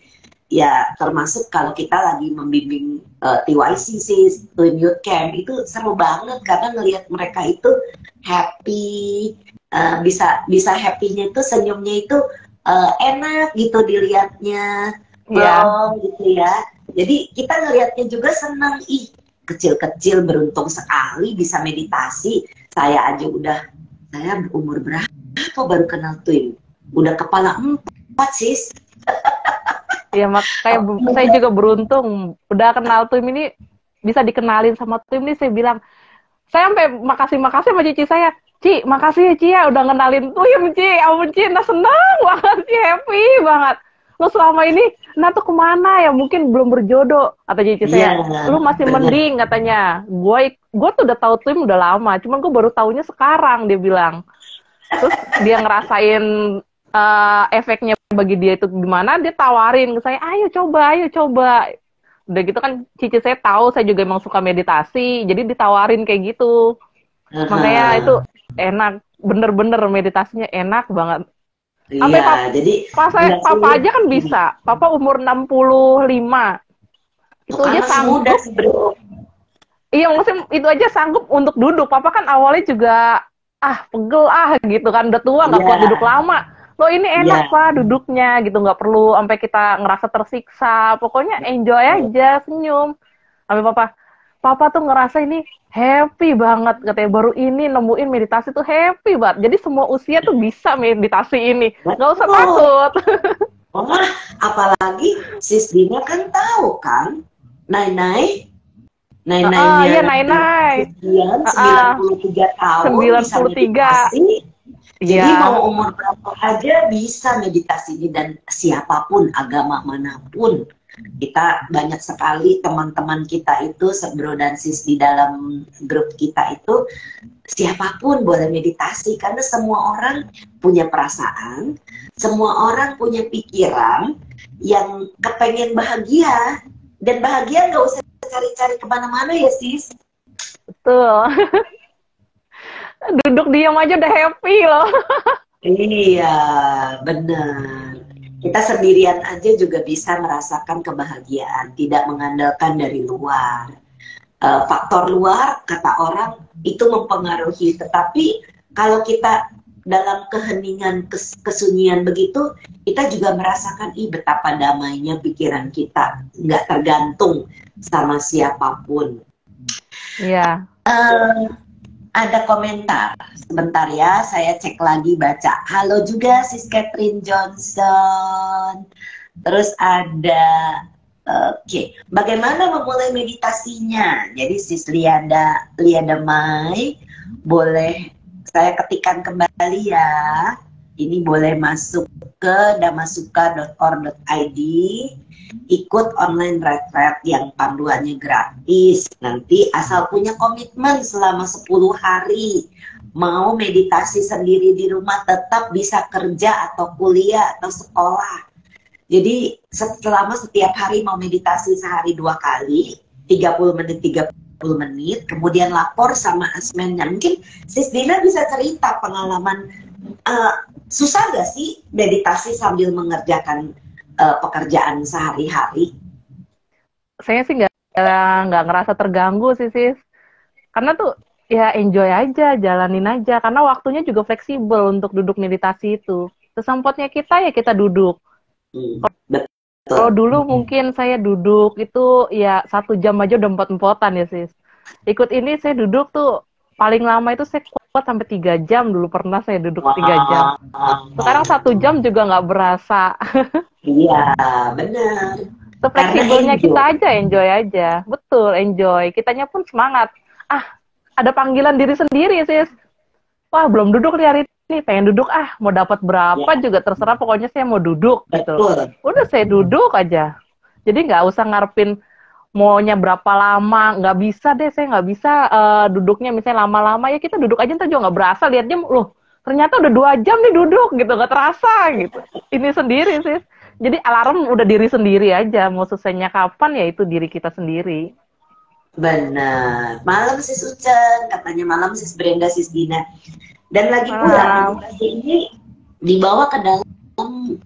Ya, termasuk kalau kita lagi membimbing TYC sih, Twin Youth Camp, itu seru banget karena ngelihat mereka itu happy, bisa happy-nya itu, senyumnya itu enak gitu dilihatnya, gitu ya. Jadi kita ngelihatnya juga senang, kecil-kecil beruntung sekali bisa meditasi. Saya umur berapa baru kenal Twin? Udah kepala 4 sis. Ya makanya saya juga beruntung udah kenal Twin ini, bisa dikenalin sama Twin ini. Saya bilang, saya sampai makasih sama Cici saya, Ci makasih ya Ci ya udah kenalin Twin Ci, ampun Ci, seneng banget Ci, happy banget. Lu selama ini tuh kemana ya, mungkin belum berjodoh, kata Cici saya. Lu masih mending katanya, gue tuh udah tahu Twin udah lama, cuman gue baru taunya sekarang, dia bilang. Terus dia ngerasain efeknya bagi dia itu gimana, dia tawarin ke saya, ayo coba. Udah gitu kan Cici saya tahu saya juga emang suka meditasi, jadi ditawarin kayak gitu. Makanya itu enak, bener-bener meditasinya enak banget. Sampai papa aja kan bisa, papa umur 65. Itu aja sanggup. Iya, maksudnya itu aja sanggup untuk duduk. Papa kan awalnya juga pegel gitu kan, udah tua nggak kuat duduk lama. Loh ini enak Pak duduknya gitu, nggak perlu sampai kita ngerasa tersiksa, pokoknya enjoy aja, senyum. Sampai papa tuh ngerasa ini happy banget, katanya baru ini nemuin meditasi tuh happy banget. Jadi semua usia tuh bisa meditasi ini, nggak usah takut. Apalagi sis Dina kan tahu kan, Nai-Nai. Nai. 93 tahun 93. bisa meditasi. Jadi mau umur berapa aja bisa meditasi ini, dan siapapun, agama manapun Kita banyak sekali teman-teman kita itu, bro dan sis di dalam grup kita itu, siapapun boleh meditasi karena semua orang punya perasaan, semua orang punya pikiran yang kepengen bahagia, dan bahagia nggak usah cari-cari kemana-mana ya sis. Betul. Duduk diam aja udah happy loh. Iya, benar. Kita sendirian aja juga bisa merasakan kebahagiaan, tidak mengandalkan dari luar. Faktor luar, kata orang, itu mempengaruhi. Tetapi kalau kita dalam keheningan, kesunyian begitu, kita juga merasakan, betapa damainya pikiran kita. Nggak tergantung sama siapapun. Iya. Ada komentar. Sebentar ya, saya cek lagi baca. Halo juga Sis Catherine Johnson. Terus ada, oke. Bagaimana memulai meditasinya? Jadi Sis Liada Mai, boleh saya ketikkan kembali ya. Ini boleh masuk ke damasuka.org.id, ikut online retreat yang panduannya gratis. Nanti asal punya komitmen selama 10 hari, mau meditasi sendiri di rumah, tetap bisa kerja atau kuliah atau sekolah. Jadi selama setiap hari mau meditasi sehari 2 kali, 30 menit, kemudian lapor sama asmennya. Mungkin Sis Dina bisa cerita pengalaman, susah gak sih meditasi sambil mengerjakan pekerjaan sehari-hari? Saya sih nggak ngerasa terganggu sih, Sis. Karena tuh ya enjoy aja, jalanin aja. Karena waktunya juga fleksibel untuk duduk meditasi itu. Sesempatnya kita ya kita duduk. Kalau dulu mungkin saya duduk itu ya 1 jam aja udah empot-empotan ya, Sis. Ikut ini saya duduk tuh paling lama itu saya kuat sampai 3 jam dulu, pernah saya duduk 3 jam. Sekarang 1 jam juga nggak berasa. Iya, benar. Fleksibelnya kita aja, enjoy aja. Betul, enjoy. Kitanya pun semangat. Ada panggilan diri sendiri, Sis. Wah, belum duduk nih hari ini, pengen duduk, mau dapat berapa juga terserah, pokoknya saya mau duduk. Betul. Gitu. Udah saya duduk aja. Jadi nggak usah ngarepin maunya berapa lama, nggak bisa deh, saya nggak bisa duduknya misalnya lama-lama, ya kita duduk aja, ntar juga nggak berasa, lihat jam, loh ternyata udah 2 jam nih duduk, gitu, nggak terasa, gitu. Ini sendiri sih, jadi alarm udah diri sendiri aja, mau selesainya kapan ya itu diri kita sendiri. Benar, malam Sis Ucen, katanya malam Sis Brenda, Sis Dina, dan lagi pula meditasi ini dibawa ke dalam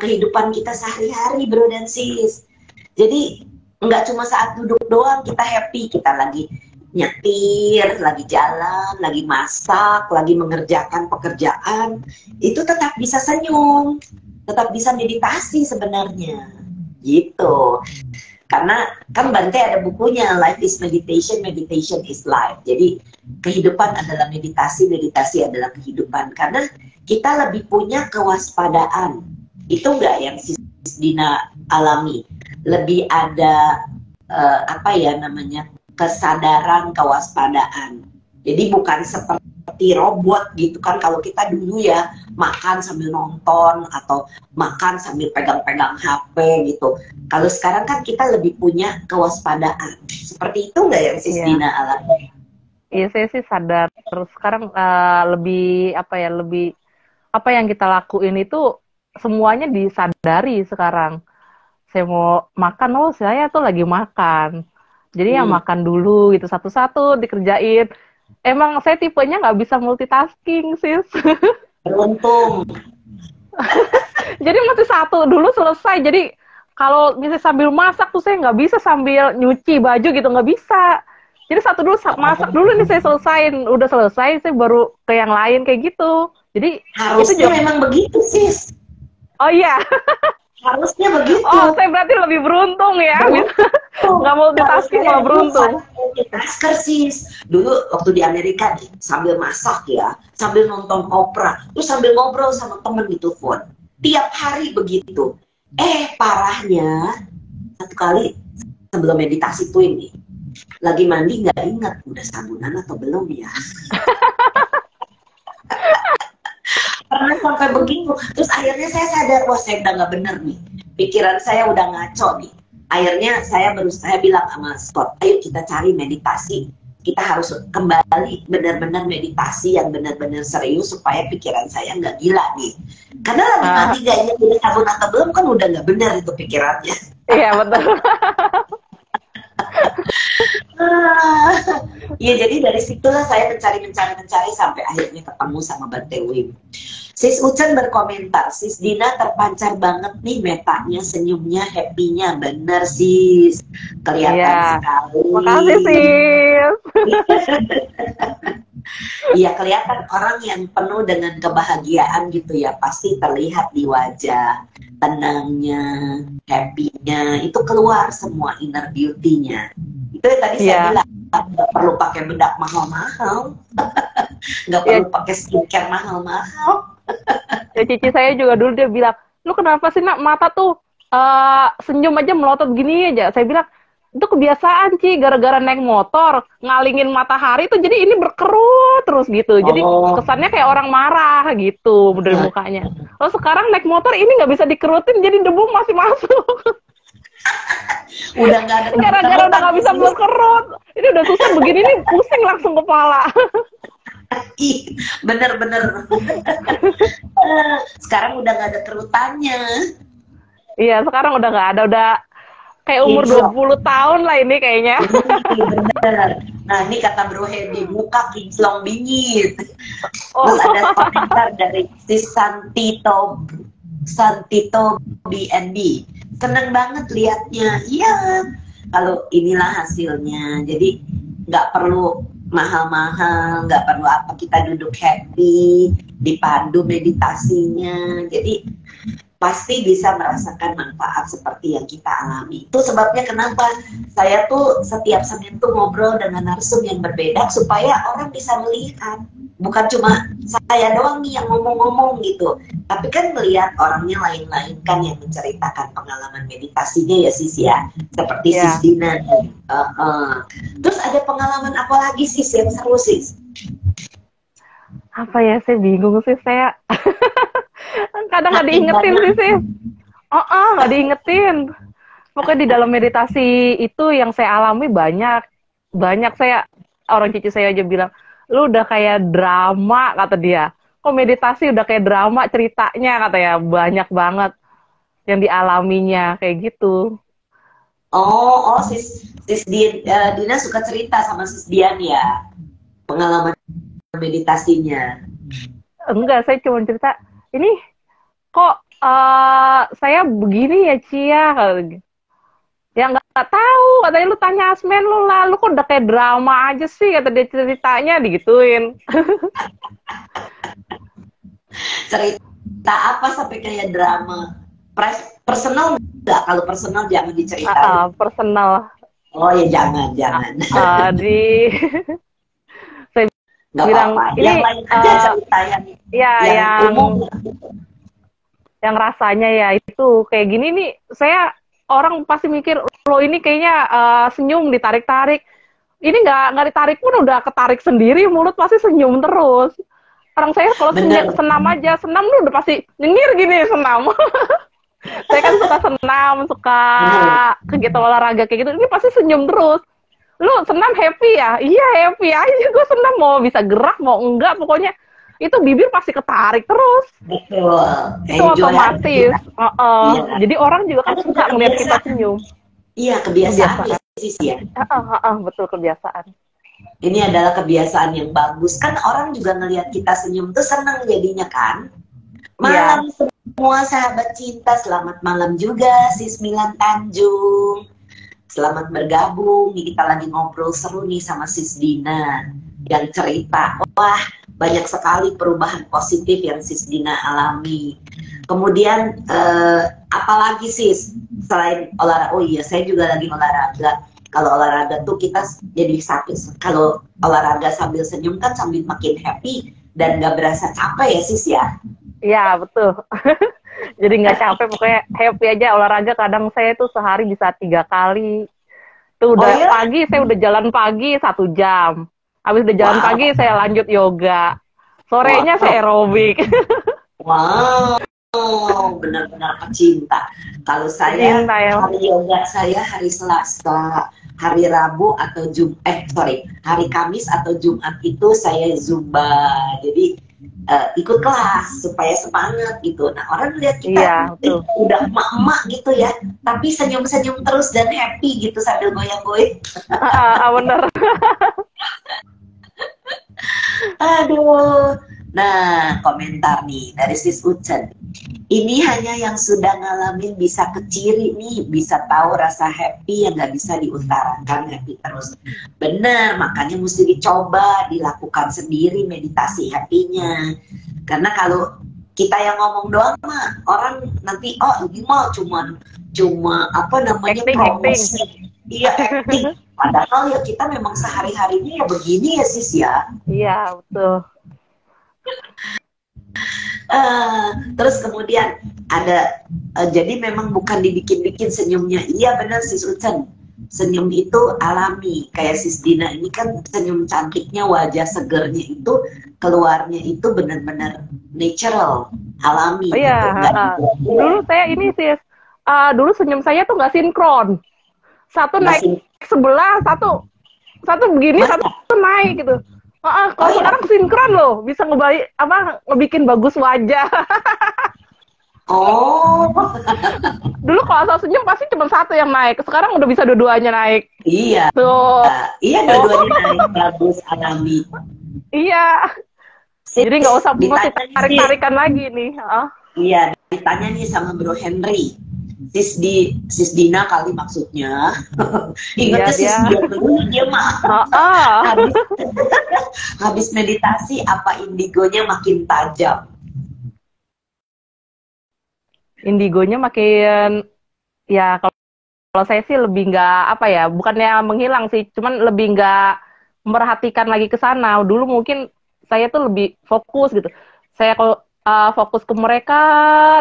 kehidupan kita sehari-hari, bro dan sis. Jadi nggak cuma saat duduk doang kita happy, kita lagi nyetir, lagi jalan, lagi masak, lagi mengerjakan pekerjaan, itu tetap bisa senyum, tetap bisa meditasi sebenarnya, gitu. Karena kan Bante ada bukunya, Life is Meditation, Meditation is Life. Jadi kehidupan adalah meditasi, meditasi adalah kehidupan. Karena kita lebih punya kewaspadaan. Itu enggak yang Sis Dina alami. Lebih ada kesadaran, kewaspadaan. Jadi bukan seperti robot gitu kan. Kalau kita dulu ya makan sambil nonton atau makan sambil pegang-pegang HP gitu. Kalau sekarang kan kita lebih punya kewaspadaan. Seperti itu nggak yang Sis Dina alami? Iya, saya sih sadar. Terus sekarang lebih apa yang kita lakuin itu semuanya disadari sekarang. Saya mau makan, saya tuh lagi makan. Jadi ya makan dulu gitu, satu-satu dikerjain. Emang saya tipenya nggak bisa multitasking, Sis. Beruntung. Jadi mesti satu dulu selesai. Jadi kalau misalnya sambil masak tuh saya nggak bisa sambil nyuci baju gitu, nggak bisa. Jadi satu dulu, masak dulu nih saya selesain. Udah selesai, saya baru ke yang lain kayak gitu. Jadi harusnya itu juga memang begitu, Sis. Oh iya. Harusnya begitu. Oh, saya berarti lebih beruntung ya. Nggak multitasking, malah beruntung. Multitasker, Sis. Dulu waktu di Amerika nih, sambil masak ya, sambil nonton opera, terus sambil ngobrol sama temen di telepon. Tiap hari begitu. Parahnya, satu kali sebelum meditasi tuh ini, lagi mandi nggak ingat udah sabunan atau belum ya. Pernah sampai begitu. Terus akhirnya saya sadar, wah saya udah nggak bener nih. Pikiran saya udah ngaco nih. akhirnya saya bilang sama Scott, ayo kita cari meditasi. Kita harus kembali benar-benar meditasi yang benar-benar serius supaya pikiran saya nggak gila nih. Karena lagi mati gaknya udah sabun atau belum kan udah nggak benar itu pikirannya. Iya betul. Ya jadi dari situlah saya mencari sampai akhirnya ketemu sama Bante Wim. Sis Ucen berkomentar, Sis Dina terpancar banget nih metanya, senyumnya, happy-nya. Bener sis, kelihatan sekali. Makasih sis. Iya kelihatan orang yang penuh dengan kebahagiaan gitu ya, pasti terlihat di wajah, tenangnya, happy-nya, itu keluar semua inner beauty-nya. Itu yang tadi saya bilang, nggak perlu pakai bedak mahal-mahal, nggak perlu pakai skincare mahal-mahal. Ya cici saya juga dulu dia bilang, lu kenapa sih nak mata tuh senyum aja melotot gini aja. Saya bilang, itu kebiasaan Ci, gara-gara naik motor ngalingin matahari tuh jadi ini berkerut terus gitu. Jadi kesannya kayak orang marah gitu dari mukanya. Lalu sekarang naik motor ini nggak bisa dikerutin jadi debu masih masuk. Udah nggak ada gara-gara udah nggak bisa berkerut. Ini udah susah begini nih pusing langsung kepala. Bener-bener. Sekarang udah nggak ada kerutannya. Iya, sekarang udah nggak ada, udah kayak umur 20 tahun lah ini kayaknya. Bener. Nah ini kata Bro Hedi, muka kinclong bingit. Terus ada komentar dari si Santito BNB. Seneng banget liatnya. Iya, kalau inilah hasilnya. Jadi nggak perlu mahal-mahal, nggak perlu apa, kita duduk happy, dipandu meditasinya. Jadi pasti bisa merasakan manfaat seperti yang kita alami. Itu sebabnya kenapa saya tuh setiap Senin tuh ngobrol dengan narsum yang berbeda supaya orang bisa melihat. Bukan cuma saya doang nih yang ngomong-ngomong gitu. Tapi kan melihat orangnya lain-lain kan yang menceritakan pengalaman meditasinya ya sis ya. Seperti Sis Dina. Terus ada pengalaman apa lagi sis yang seru sis? Apa ya, saya bingung sih saya. Kadang nggak diingetin sih sis. Nggak diingetin. Pokoknya di dalam meditasi itu yang saya alami banyak saya, orang cici saya aja bilang, lu udah kayak drama kata dia. Kok meditasi udah kayak drama ceritanya kata ya, banyak banget yang dialaminya kayak gitu. Sis Dina suka cerita sama Sis Dian ya pengalaman meditasinya. Enggak, saya cuma cerita ini kok saya begini ya Cia. Ya nggak tahu, katanya lu tanya Asmen lu lah, lu kok udah kayak drama aja sih, kata dia ceritanya digituin. Cerita apa sampai kayak drama? Personal nggak? Kalau personal jangan diceritain. Personal. Oh ya jangan. Saya nggak bilang apa-apa. ini yang lain aja cerita yang umum. Yang rasanya ya itu kayak gini nih, saya orang pasti mikir, lo ini kayaknya senyum ditarik-tarik. Ini nggak ditarik pun udah ketarik sendiri, mulut pasti senyum terus. Orang saya kalau senam aja, senam lu udah pasti nyengir gini senam. Saya kan suka senam, suka kegiatan olahraga kayak gitu, ini pasti senyum terus. Lu senam happy ya? Iya happy aja, gue senam mau bisa gerak mau enggak, pokoknya itu bibir pasti ketarik terus. Betul. Itu otomatis. Jadi orang juga kan suka ngeliat kita senyum. Iya, kebiasaan. Ya. Betul, kebiasaan. Ini adalah kebiasaan yang bagus. Kan orang juga ngelihat kita senyum tuh senang jadinya kan. Malam semua sahabat cinta, selamat malam juga Sis Milan Tanjung. Selamat bergabung. Kita lagi ngobrol seru nih sama Sis Dina yang cerita. Wah, banyak sekali perubahan positif yang Sis Dina alami. Kemudian apalagi Sis selain olahraga? Oh iya, saya juga lagi olahraga. Kalau olahraga tuh kita jadi sakit. Kalau olahraga sambil senyum kan sambil makin happy dan nggak berasa capek ya Sis ya? Iya betul. Jadi nggak capek, pokoknya happy aja. Olahraga kadang saya tuh sehari bisa 3 kali. Tuh udah pagi saya udah jalan pagi 1 jam. Habis udah jalan pagi saya lanjut yoga. Sorenya saya aerobik. Wow. benar-benar pecinta. Kalau saya Cinta ya. hari yoga saya hari Selasa, hari Rabu atau hari Kamis atau Jumat itu saya Zumba. Jadi ikut kelas supaya semangat gitu. Nah, orang lihat kita udah emak-emak gitu ya, tapi senyum-senyum terus dan happy gitu sambil goyang-goyang. Bener. Aduh. Nah, komentar nih dari Sis Ucen. Ini hanya yang sudah ngalamin bisa keciri nih, bisa tahu rasa happy yang gak bisa diutarakan, happy terus. Bener, makanya mesti dicoba, dilakukan sendiri meditasi happy-nya. Karena kalau kita yang ngomong doang mah, orang nanti, oh ini mah cuma apa namanya, promosi. Iya, acting. Padahal ya kita memang sehari-harinya ya begini ya Sis ya. Iya, betul. Terus kemudian ada jadi memang bukan dibikin-bikin senyumnya. Iya benar Sis Ucen, senyum itu alami. Kayak Sis Dina ini kan senyum cantiknya, wajah segernya itu keluarnya itu benar-benar natural, alami. Oh iya, dulu saya ini Sis, dulu senyum saya tuh nggak sinkron. Satu naik sebelah, satu begini, satu naik gitu. Kalau sekarang sinkron loh, bisa ngebikin bagus wajah. Dulu kalau asal senyum pasti cuma satu yang naik, sekarang udah bisa dua-duanya naik. Iya. Tuh. Iya, dua-duanya naik, bagus, alami. Iya. Jadi nggak usah tarik-tarikan lagi nih. Iya, ditanya nih sama Bro Henry. Sis Dina kali maksudnya. Ingatnya Sis Dina dulu, dia mah habis meditasi apa indigonya makin tajam? Indigonya makin, ya kalau saya sih lebih nggak bukannya menghilang sih, cuman lebih nggak memperhatikan lagi ke sana. Dulu mungkin saya tuh lebih fokus gitu. Saya kalau fokus ke mereka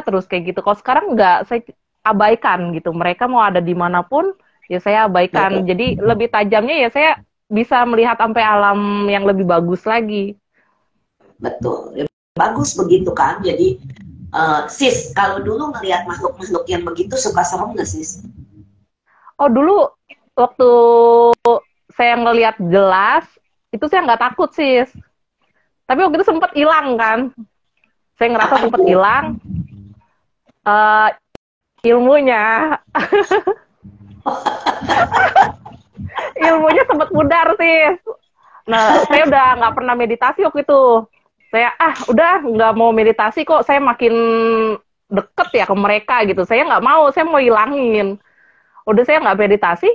terus kayak gitu. Kalau sekarang nggak, saya abaikan gitu. Mereka mau ada dimanapun, ya saya abaikan. Jadi lebih tajamnya ya saya bisa melihat sampai alam yang lebih bagus lagi. Betul, bagus begitu kan. Jadi Sis, kalau dulu ngelihat makhluk-makhluk yang begitu suka serem nggak Sis? Oh dulu waktu saya ngelihat jelas, itu saya nggak takut Sis. Tapi waktu itu sempat hilang kan. Saya ngerasa sempat hilang. Ilmunya sempat pudar sih. Nah, saya udah nggak pernah meditasi waktu itu. Saya udah nggak mau meditasi kok. Saya makin deket ya ke mereka gitu. Saya nggak mau, saya mau hilangin. Udah saya nggak meditasi.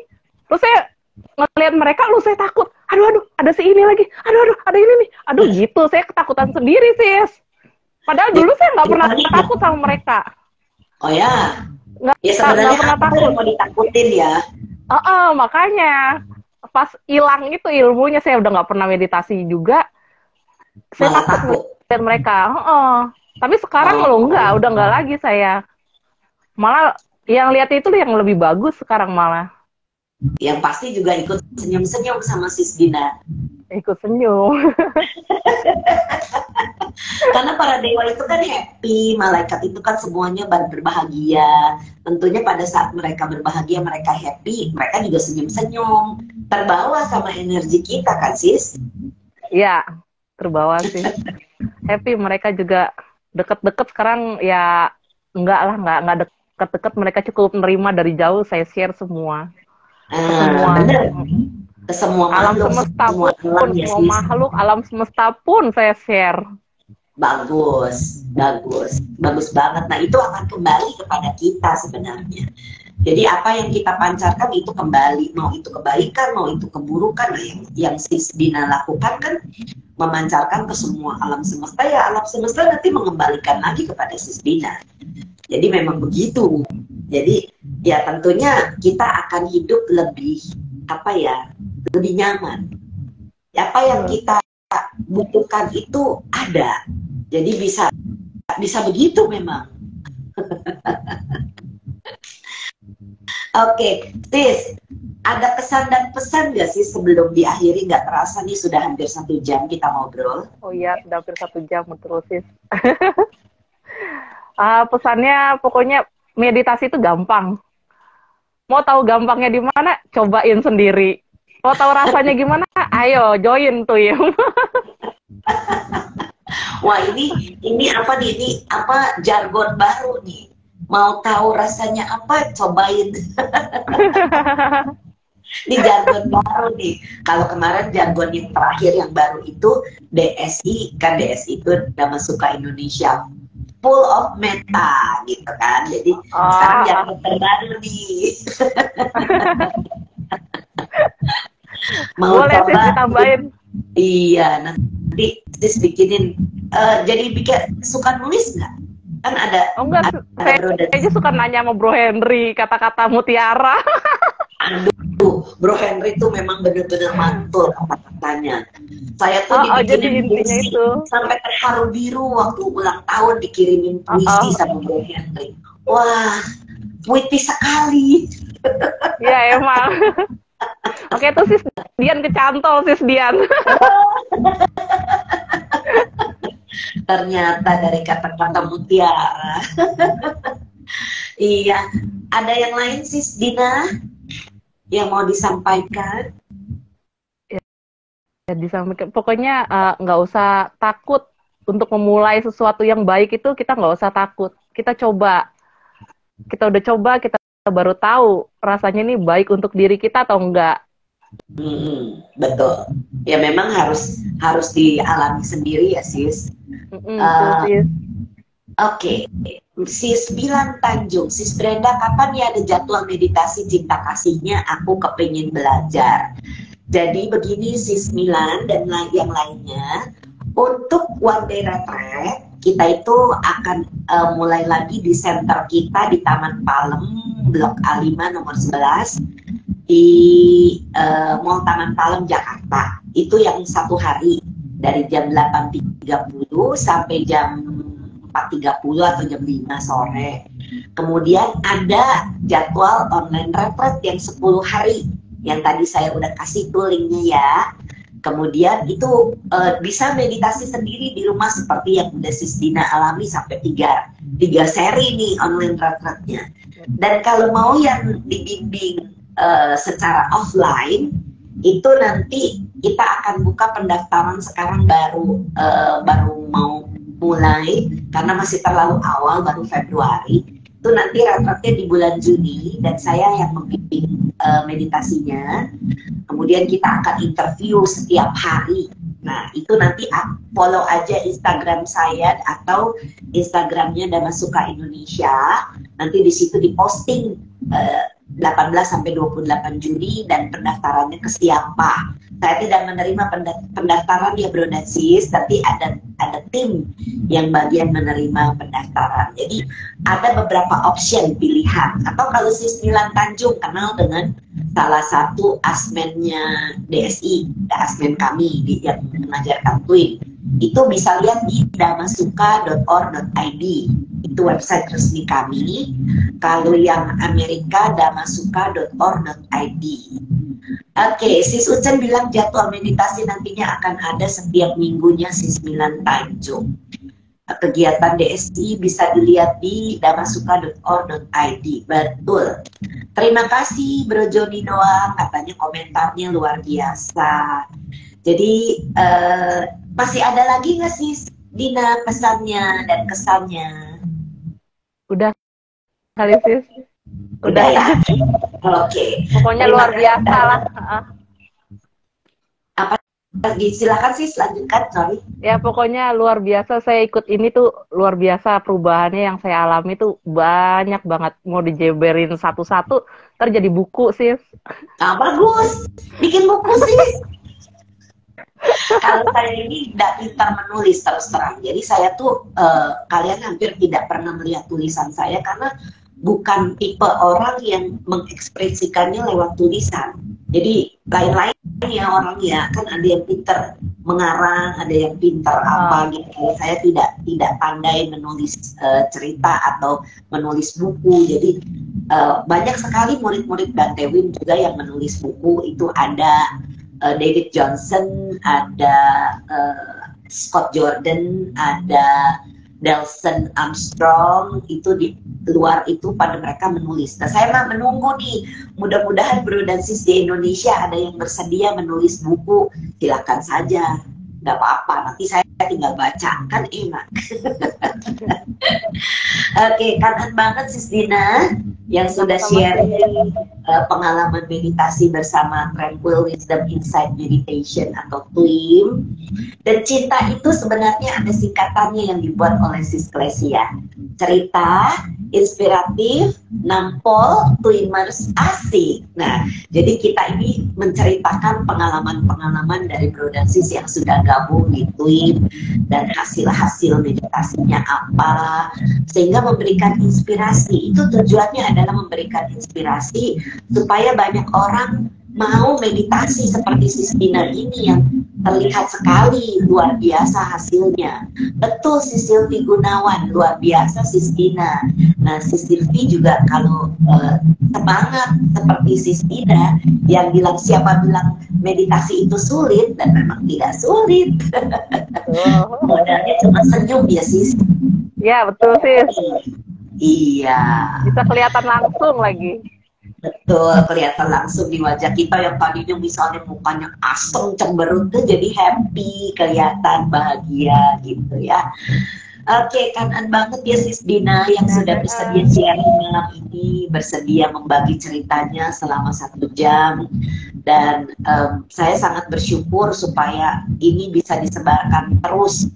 Terus saya ngeliat mereka, saya takut. Aduh, ada si ini lagi. Aduh, ada ini nih. Aduh gitu, saya ketakutan sendiri Sis. Padahal dulu saya nggak pernah takut sama mereka. Oh ya, ya sebenarnya pernah takut. Mau ditakutin ya. Makanya pas hilang itu ilmunya, saya udah nggak pernah meditasi juga. Saya takut ngeliat mereka. Tapi sekarang udah nggak lagi saya. Malah yang lihat itu yang lebih bagus sekarang malah. Yang pasti juga ikut senyum-senyum sama Sis Dina. Ikut senyum. Karena para dewa itu kan happy, malaikat itu kan semuanya berbahagia. Tentunya pada saat mereka berbahagia, mereka happy, mereka juga senyum-senyum. Terbawa sama energi kita kan Sis? Iya, terbawa sih. Happy, mereka juga deket-deket sekarang ya nggak deket-deket, mereka cukup menerima dari jauh, saya share semua. Bener. Ke semua alam makhluk, semesta pun, semua makhluk, alam semesta pun saya share. Bagus banget. Nah itu akan kembali kepada kita sebenarnya. Jadi apa yang kita pancarkan itu kembali, mau itu kebaikan, mau itu keburukan. Nah, yang Sis Dina lakukan kan memancarkan ke semua alam semesta, ya alam semesta nanti mengembalikan lagi kepada Sis Dina. Jadi memang begitu. Jadi ya tentunya kita akan hidup lebih lebih nyaman. Apa yang kita butuhkan itu ada. Jadi bisa begitu memang. Oke, Sis, ada kesan dan pesan nggak sih sebelum diakhiri? Nggak terasa nih sudah hampir 1 jam kita ngobrol. Oh iya, sudah hampir 1 jam betul Sis. Pesannya pokoknya meditasi itu gampang. Mau tahu gampangnya di mana? Cobain sendiri. Mau tahu rasanya gimana? Ayo join tuh ya. Wah, ini apa nih? Ini apa jargon baru nih? Mau tahu rasanya apa? Cobain. Ini jargon baru nih. Kalau kemarin jargon yang terakhir yang baru itu DSI, kan DSI itu Dhamma Sukha Indonesia full of meta gitu kan. Jadi sekarang jargon terbaru nih. Mau boleh coba? sih ditambahin. Iya, nanti sis bikinin. Jadi suka nulis nggak? Kan ada. Oh enggak, saya aja suka nanya sama Bro Henry kata-kata mutiara. Aduh, Bro Henry itu memang benar-benar mantul kata-katanya. Saya tuh dibikinin puisi sampai terharu biru waktu ulang tahun dikirimin puisi sama Bro Henry. Wah, puisi sekali. Ya emang. Oke tuh sis Dian kecantol sis Dian. Ternyata dari kata-kata mutiara. Iya, ada yang lain sis Dina yang mau disampaikan? Ya disampaikan. Pokoknya nggak usah takut untuk memulai sesuatu yang baik itu, kita nggak usah takut. Kita coba. Kita udah coba, kita baru tahu rasanya ini baik untuk diri kita atau enggak. Betul. Ya memang harus dialami sendiri ya sis. Oke. Sis Bilan Tanjung, Sis Brenda, kapan ya ada jadwal meditasi cinta kasihnya? Aku kepingin belajar. Jadi begini Sis Milan dan yang lainnya, untuk One Day Retreat kita itu akan mulai lagi di center kita di Taman Palem, Blok A5 nomor 11 di Mall Taman Palem Jakarta. Itu yang satu hari dari jam 8.30 sampai jam 4.30 atau jam 5 sore. Kemudian ada jadwal online retreat yang 10 hari yang tadi saya udah kasih tuh linknya ya. Kemudian itu bisa meditasi sendiri di rumah seperti yang udah Sis Dina alami sampai 3 seri nih online retreatnya. Dan kalau mau yang dibimbing secara offline itu nanti kita akan buka pendaftaran sekarang baru mau mulai karena masih terlalu awal, baru Februari. Itu nanti retreatnya di bulan Juni dan saya yang membimbing meditasinya. Kemudian kita akan interview setiap hari. Nah itu nanti follow aja Instagram saya atau Instagramnya Dhamma Sukha Indonesia. Nanti di situ diposting 18 sampai 28 Juni dan pendaftarannya ke siapa. Saya tidak menerima pendaftaran ya Bro dan Sis, tapi ada tim yang bagian menerima pendaftaran. Jadi ada beberapa option pilihan. Atau kalau Sis Milan Tanjung kenal dengan salah satu asmennya DSI, asmen kami yang mengajarkan Twin, itu bisa lihat di dhammasukha.org.id. Itu website resmi kami. Kalau yang Amerika dhammasukha.org.id. Oke, Sis Ucen bilang jadwal meditasi nantinya akan ada setiap minggunya Sis Milan Tanjung. Kegiatan DSI bisa dilihat di dhammasukha.org.id. Betul. Terima kasih Bro Joni Noah, katanya komentarnya luar biasa. Jadi masih ada lagi nggak Sis Dina pesannya dan kesannya? Udah kali Sis. Udah ya. Oke. Pokoknya luar biasa lah. Apa? Silakan Sis, lanjutkan, sorry. Ya pokoknya luar biasa, saya ikut ini tuh luar biasa, perubahannya yang saya alami tuh banyak banget. Mau dijeberin satu-satu, terjadi buku Sis. Nah bagus, bikin buku Sis. Kalau saya ini tidak pintar menulis terus terang, jadi saya tuh kalian hampir tidak pernah melihat tulisan saya karena bukan tipe orang yang mengekspresikannya lewat tulisan. Jadi lain-lain ya orangnya, kan ada yang pintar mengarang, ada yang pintar apa gitu. Saya tidak pandai menulis cerita atau menulis buku. Jadi banyak sekali murid-murid Bante Wim juga yang menulis buku. Itu ada David Johnson, ada Scott Jordan, ada Delson Armstrong, itu di luar itu pada mereka menulis. Nah, saya mah menunggu nih, mudah-mudahan Bro dan Sis di Indonesia ada yang bersedia menulis buku, silakan saja, nggak apa-apa, nanti saya tinggal baca, kan enak. Oke, kangen banget Sis Dina yang sudah sharing pengalaman meditasi bersama Tranquil Wisdom Insight Meditation atau TWIM. Dan cinta itu sebenarnya ada singkatannya yang dibuat oleh Sis Klesia. Cerita, inspiratif, nampol, twimers, asik. Nah, jadi kita ini menceritakan pengalaman-pengalaman dari Bro dan Sis yang sudah gabung di TWIM dan hasil-hasil meditasinya apa, sehingga memberikan inspirasi. Itu tujuannya adalah memberikan inspirasi supaya banyak orang mau meditasi seperti Sis Dina ini yang terlihat sekali luar biasa hasilnya. Betul, Sis Silvi Gunawan, luar biasa Sis Dina. Nah, Sis Silvi juga kalau semangat seperti Sis Dina yang bilang, siapa bilang meditasi itu sulit, dan memang tidak sulit. Modalnya cuma senyum ya Sis. Ya betul Sis. Iya. Bisa kelihatan langsung lagi. Betul, kelihatan langsung di wajah kita yang tadinya misalnya mukanya asem, cemberut tuh jadi happy, kelihatan bahagia gitu ya. Oke, kangen banget ya Sis Dina yang sudah bersedia sharing malam ini, bersedia membagi ceritanya selama 1 jam. Dan saya sangat bersyukur supaya ini bisa disebarkan terus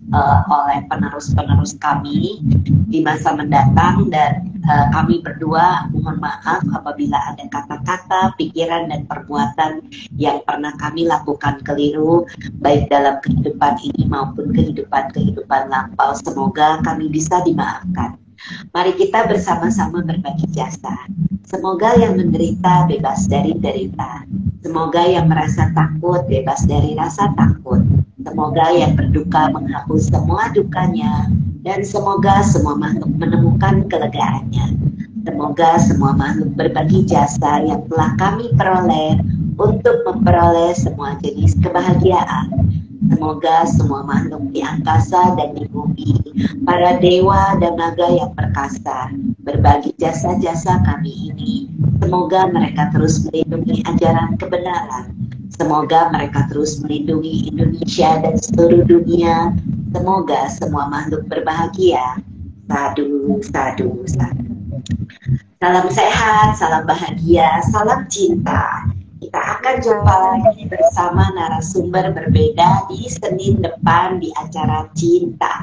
oleh penerus-penerus kami di masa mendatang. Dan kami berdua mohon maaf apabila ada kata-kata, pikiran, dan perbuatan yang pernah kami lakukan keliru, baik dalam kehidupan ini maupun kehidupan lampau. Semoga kami bisa dimaafkan. Mari kita bersama-sama berbagi jasa. Semoga yang menderita bebas dari derita. Semoga yang merasa takut bebas dari rasa takut. Semoga yang berduka menghapus semua dukanya. Dan semoga semua makhluk menemukan kelegaannya. Semoga semua makhluk berbagi jasa yang telah kami peroleh untuk memperoleh semua jenis kebahagiaan. Semoga semua makhluk di angkasa dan di bumi, para dewa dan naga yang perkasa, berbagi jasa-jasa kami ini. Semoga mereka terus melindungi ajaran kebenaran. Semoga mereka terus melindungi Indonesia dan seluruh dunia. Semoga semua makhluk berbahagia. Sadu, sadu, sadu. Salam sehat, salam bahagia, salam cinta. Kita akan jumpa lagi bersama narasumber berbeda di Senin depan di acara Cinta.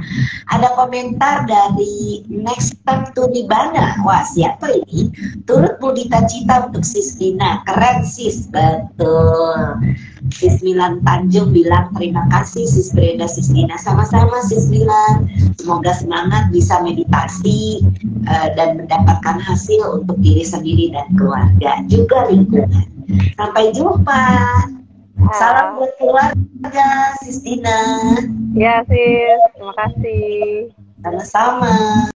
Ada komentar dari Next Step to Nibbana. Wah, siapa ini? Turut mudita cita untuk Sis Dina. Keren Sis, betul. Sis Milan Tanjung bilang terima kasih Sis Brenda, Sis Dina. Sama-sama Sis Milan. Semoga semangat bisa meditasi dan mendapatkan hasil untuk diri sendiri dan keluarga, juga lingkungan. Sampai jumpa. Salam buat keluarga Sis Dina. Ya Sis, terima kasih. Sama-sama.